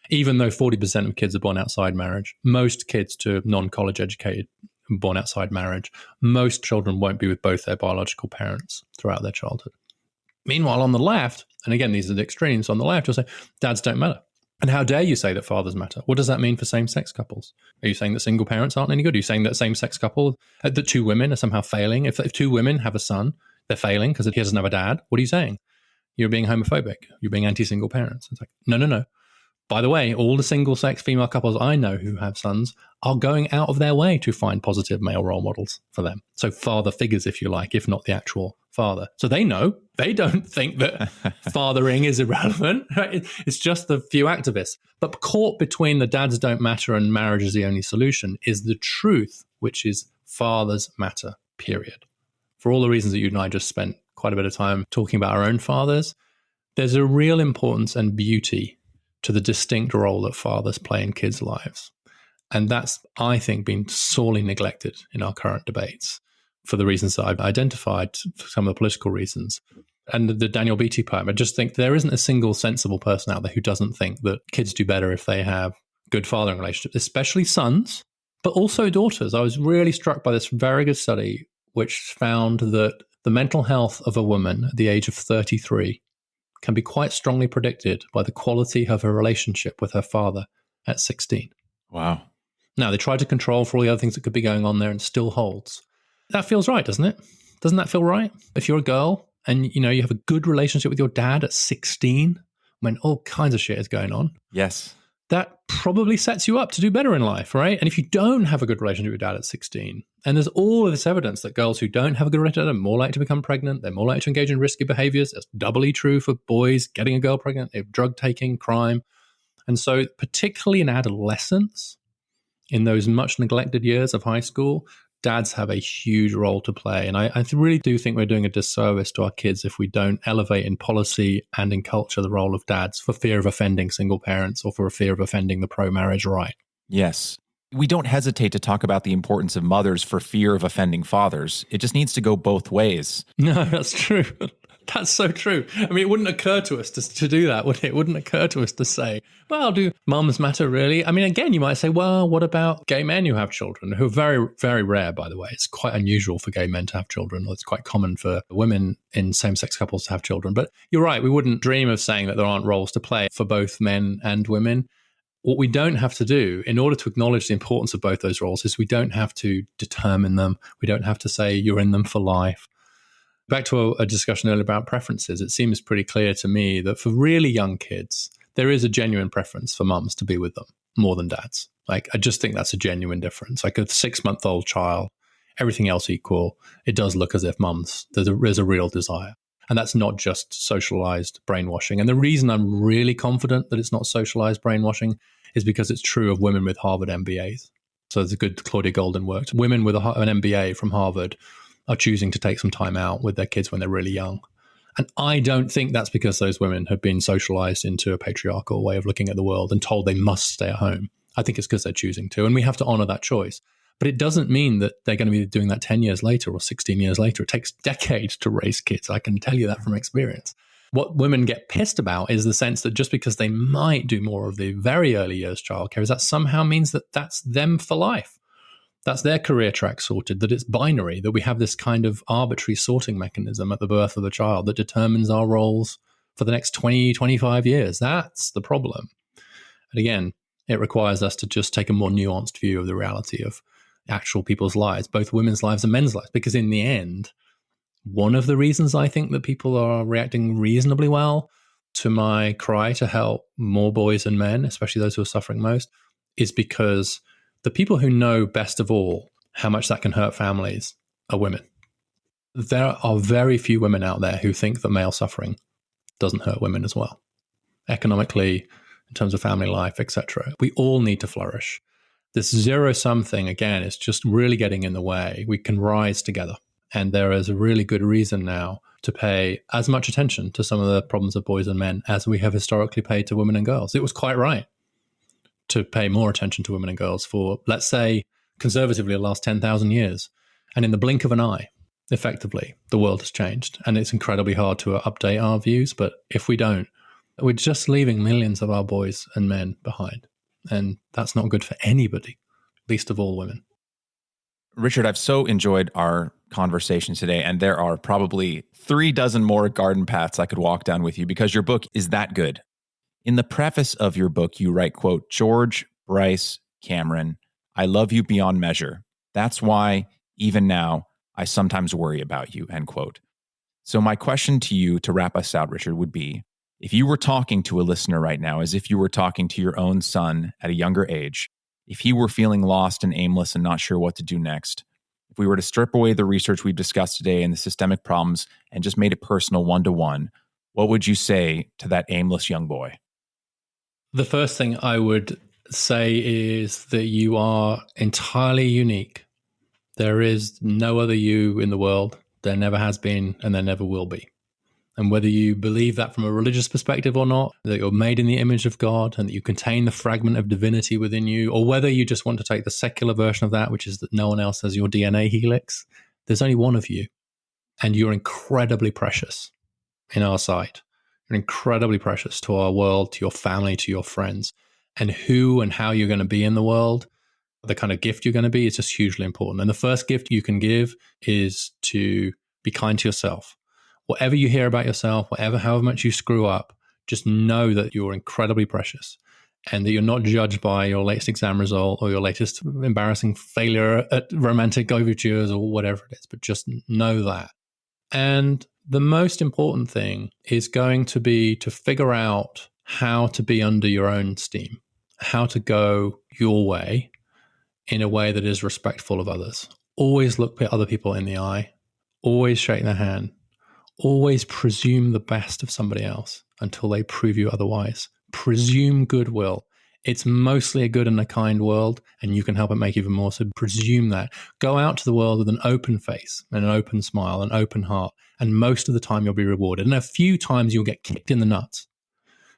Even though 40% of kids are born outside marriage, most kids to non-college educated are born outside marriage. Most children won't be with both their biological parents throughout their childhood. Meanwhile, on the left, and again, these are the extremes, on the left, you'll say, dads don't matter. And how dare you say that fathers matter? What does that mean for same-sex couples? Are you saying that single parents aren't any good? Are you saying that same-sex couple, that two women are somehow failing? If two women have a son, they're failing because he doesn't have a dad. What are you saying? You're being homophobic. You're being anti-single parents. It's like, no. By the way, all the single-sex female couples I know who have sons are going out of their way to find positive male role models for them. So father figures, if you like, if not the actual father. So they know. They don't think that fathering is irrelevant. Right? It's just the few activists. But caught between the dads don't matter and marriage is the only solution is the truth, which is fathers matter, period. For all the reasons that you and I just spent quite a bit of time talking about our own fathers, there's a real importance and beauty to the distinct role that fathers play in kids' lives. And that's, I think, been sorely neglected in our current debates for the reasons that I've identified, for some of the political reasons. And the Daniel Beatty poem, I just think there isn't a single sensible person out there who doesn't think that kids do better if they have good fathering relationships, especially sons, but also daughters. I was really struck by this very good study which found that the mental health of a woman at the age of 33 can be quite strongly predicted by the quality of her relationship with her father at 16. Wow. Now, they tried to control for all the other things that could be going on there and still holds. That feels right, doesn't it? Doesn't that feel right? If you're a girl and you have a good relationship with your dad at 16, when all kinds of shit is going on. Yes. That probably sets you up to do better in life, right? And if you don't have a good relationship with your dad at 16, and there's all of this evidence that girls who don't have a good relationship are more likely to become pregnant, they're more likely to engage in risky behaviors. That's doubly true for boys getting a girl pregnant, drug taking, crime. And so particularly in adolescence, in those much neglected years of high school, dads have a huge role to play. And I really do think we're doing a disservice to our kids if we don't elevate in policy and in culture the role of dads for fear of offending single parents or for a fear of offending the pro-marriage right. Yes. We don't hesitate to talk about the importance of mothers for fear of offending fathers. It just needs to go both ways. No, that's true. That's so true. I mean, it wouldn't occur to us to do that, would it? It wouldn't occur to us to say, well, do mums matter really? I mean, again, you might say, well, what about gay men who have children, who are very, very rare, by the way. It's quite unusual for gay men to have children. It's quite common for women in same-sex couples to have children. But you're right, we wouldn't dream of saying that there aren't roles to play for both men and women. What we don't have to do in order to acknowledge the importance of both those roles is we don't have to determine them. We don't have to say you're in them for life. Back to a discussion earlier about preferences, it seems pretty clear to me that for really young kids, there is a genuine preference for mums to be with them more than dads. Like, I just think that's a genuine difference. Like a 6-month-old child, everything else equal, it does look as if mums, there's a real desire. And that's not just socialized brainwashing. And the reason I'm really confident that it's not socialized brainwashing is because it's true of women with Harvard MBAs. So there's a good Claudia Golden work. Women with an MBA from Harvard are choosing to take some time out with their kids when they're really young. And I don't think that's because those women have been socialized into a patriarchal way of looking at the world and told they must stay at home. I think it's because they're choosing to, and we have to honor that choice. But it doesn't mean that they're going to be doing that 10 years later or 16 years later. It takes decades to raise kids. I can tell you that from experience. What women get pissed about is the sense that just because they might do more of the very early years childcare, is that somehow means that that's them for life. That's their career track sorted, that it's binary, that we have this kind of arbitrary sorting mechanism at the birth of the child that determines our roles for the next 20, 25 years. That's the problem. And again, it requires us to just take a more nuanced view of the reality of actual people's lives, both women's lives and men's lives. Because in the end, one of the reasons I think that people are reacting reasonably well to my cry to help more boys and men, especially those who are suffering most, is because the people who know best of all how much that can hurt families are women. There are very few women out there who think that male suffering doesn't hurt women as well. Economically, in terms of family life, etc. We all need to flourish. This zero-sum thing, again, is just really getting in the way. We can rise together. And there is a really good reason now to pay as much attention to some of the problems of boys and men as we have historically paid to women and girls. It was quite right to pay more attention to women and girls for, let's say, conservatively, the last 10,000 years. And in the blink of an eye, effectively, the world has changed. And it's incredibly hard to update our views. But if we don't, we're just leaving millions of our boys and men behind. And that's not good for anybody, least of all women. Richard, I've so enjoyed our conversation today. And there are probably 3 dozen more garden paths I could walk down with you because your book is that good. In the preface of your book, you write, quote, George, Bryce, Cameron, I love you beyond measure. That's why, even now, I sometimes worry about you, end quote. So my question to you to wrap us out, Richard, would be, if you were talking to a listener right now, as if you were talking to your own son at a younger age, if he were feeling lost and aimless and not sure what to do next, if we were to strip away the research we've discussed today and the systemic problems and just made it personal one-to-one, what would you say to that aimless young boy? The first thing I would say is that you are entirely unique. There is no other you in the world. There never has been, and there never will be. And whether you believe that from a religious perspective or not, that you're made in the image of God and that you contain the fragment of divinity within you, or whether you just want to take the secular version of that, which is that no one else has your DNA helix, there's only one of you. And you're incredibly precious in our sight. You're incredibly precious to our world, to your family, to your friends. And who and how you're going to be in the world, the kind of gift you're going to be, is just hugely important. And the first gift you can give is to be kind to yourself. Whatever you hear about yourself, however much you screw up, just know that you're incredibly precious and that you're not judged by your latest exam result or your latest embarrassing failure at romantic overtures or whatever it is, but just know that. And the most important thing is going to be to figure out how to be under your own steam, how to go your way in a way that is respectful of others. Always look other people in the eye, always shake their hand. Always presume the best of somebody else until they prove you otherwise. Presume goodwill. It's mostly a good and a kind world, and you can help it make even more. So presume that. Go out to the world with an open face and an open smile, an open heart, and most of the time you'll be rewarded. And a few times you'll get kicked in the nuts.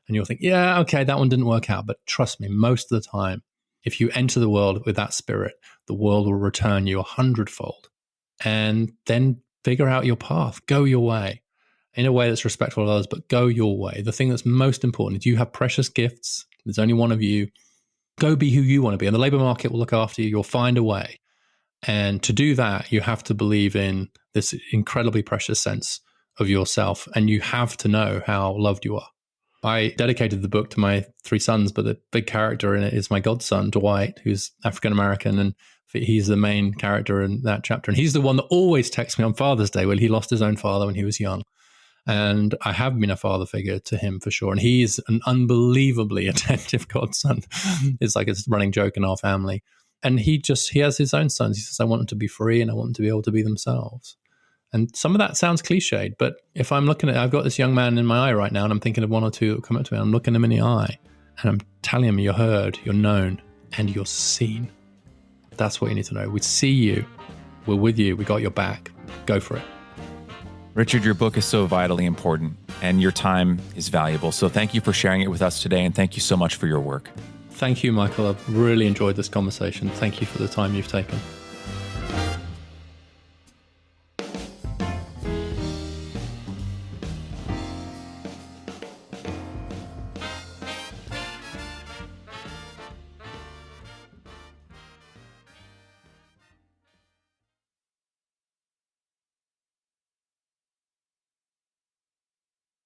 And you'll think, yeah, okay, that one didn't work out. But trust me, most of the time, if you enter the world with that spirit, the world will return you 100-fold. And then figure out your path. Go your way in a way that's respectful of others, but go your way. The thing that's most important is you have precious gifts. There's only one of you. Go be who you want to be. And the labor market will look after you. You'll find a way. And to do that, you have to believe in this incredibly precious sense of yourself. And you have to know how loved you are. I dedicated the book to my 3 sons, but the big character in it is my godson, Dwight, who's African-American, and he's the main character in that chapter. And he's the one that always texts me on Father's Day when he lost his own father when he was young. And I have been a father figure to him for sure. And he's an unbelievably attentive godson. It's like a running joke in our family. And he has his own sons. He says, I want them to be free and I want them to be able to be themselves. And some of that sounds cliched, but if I'm looking at, I've got this young man in my eye right now, and I'm thinking of one or two that will come up to me. I'm looking him in the eye, and I'm telling him you're heard, you're known, and you're seen. That's what you need to know. We see you. We're with you. We got your back. Go for it. Richard, your book is so vitally important, and your time is valuable. So thank you for sharing it with us today, and thank you so much for your work. Thank you, Michael. I've really enjoyed this conversation. Thank you for the time you've taken.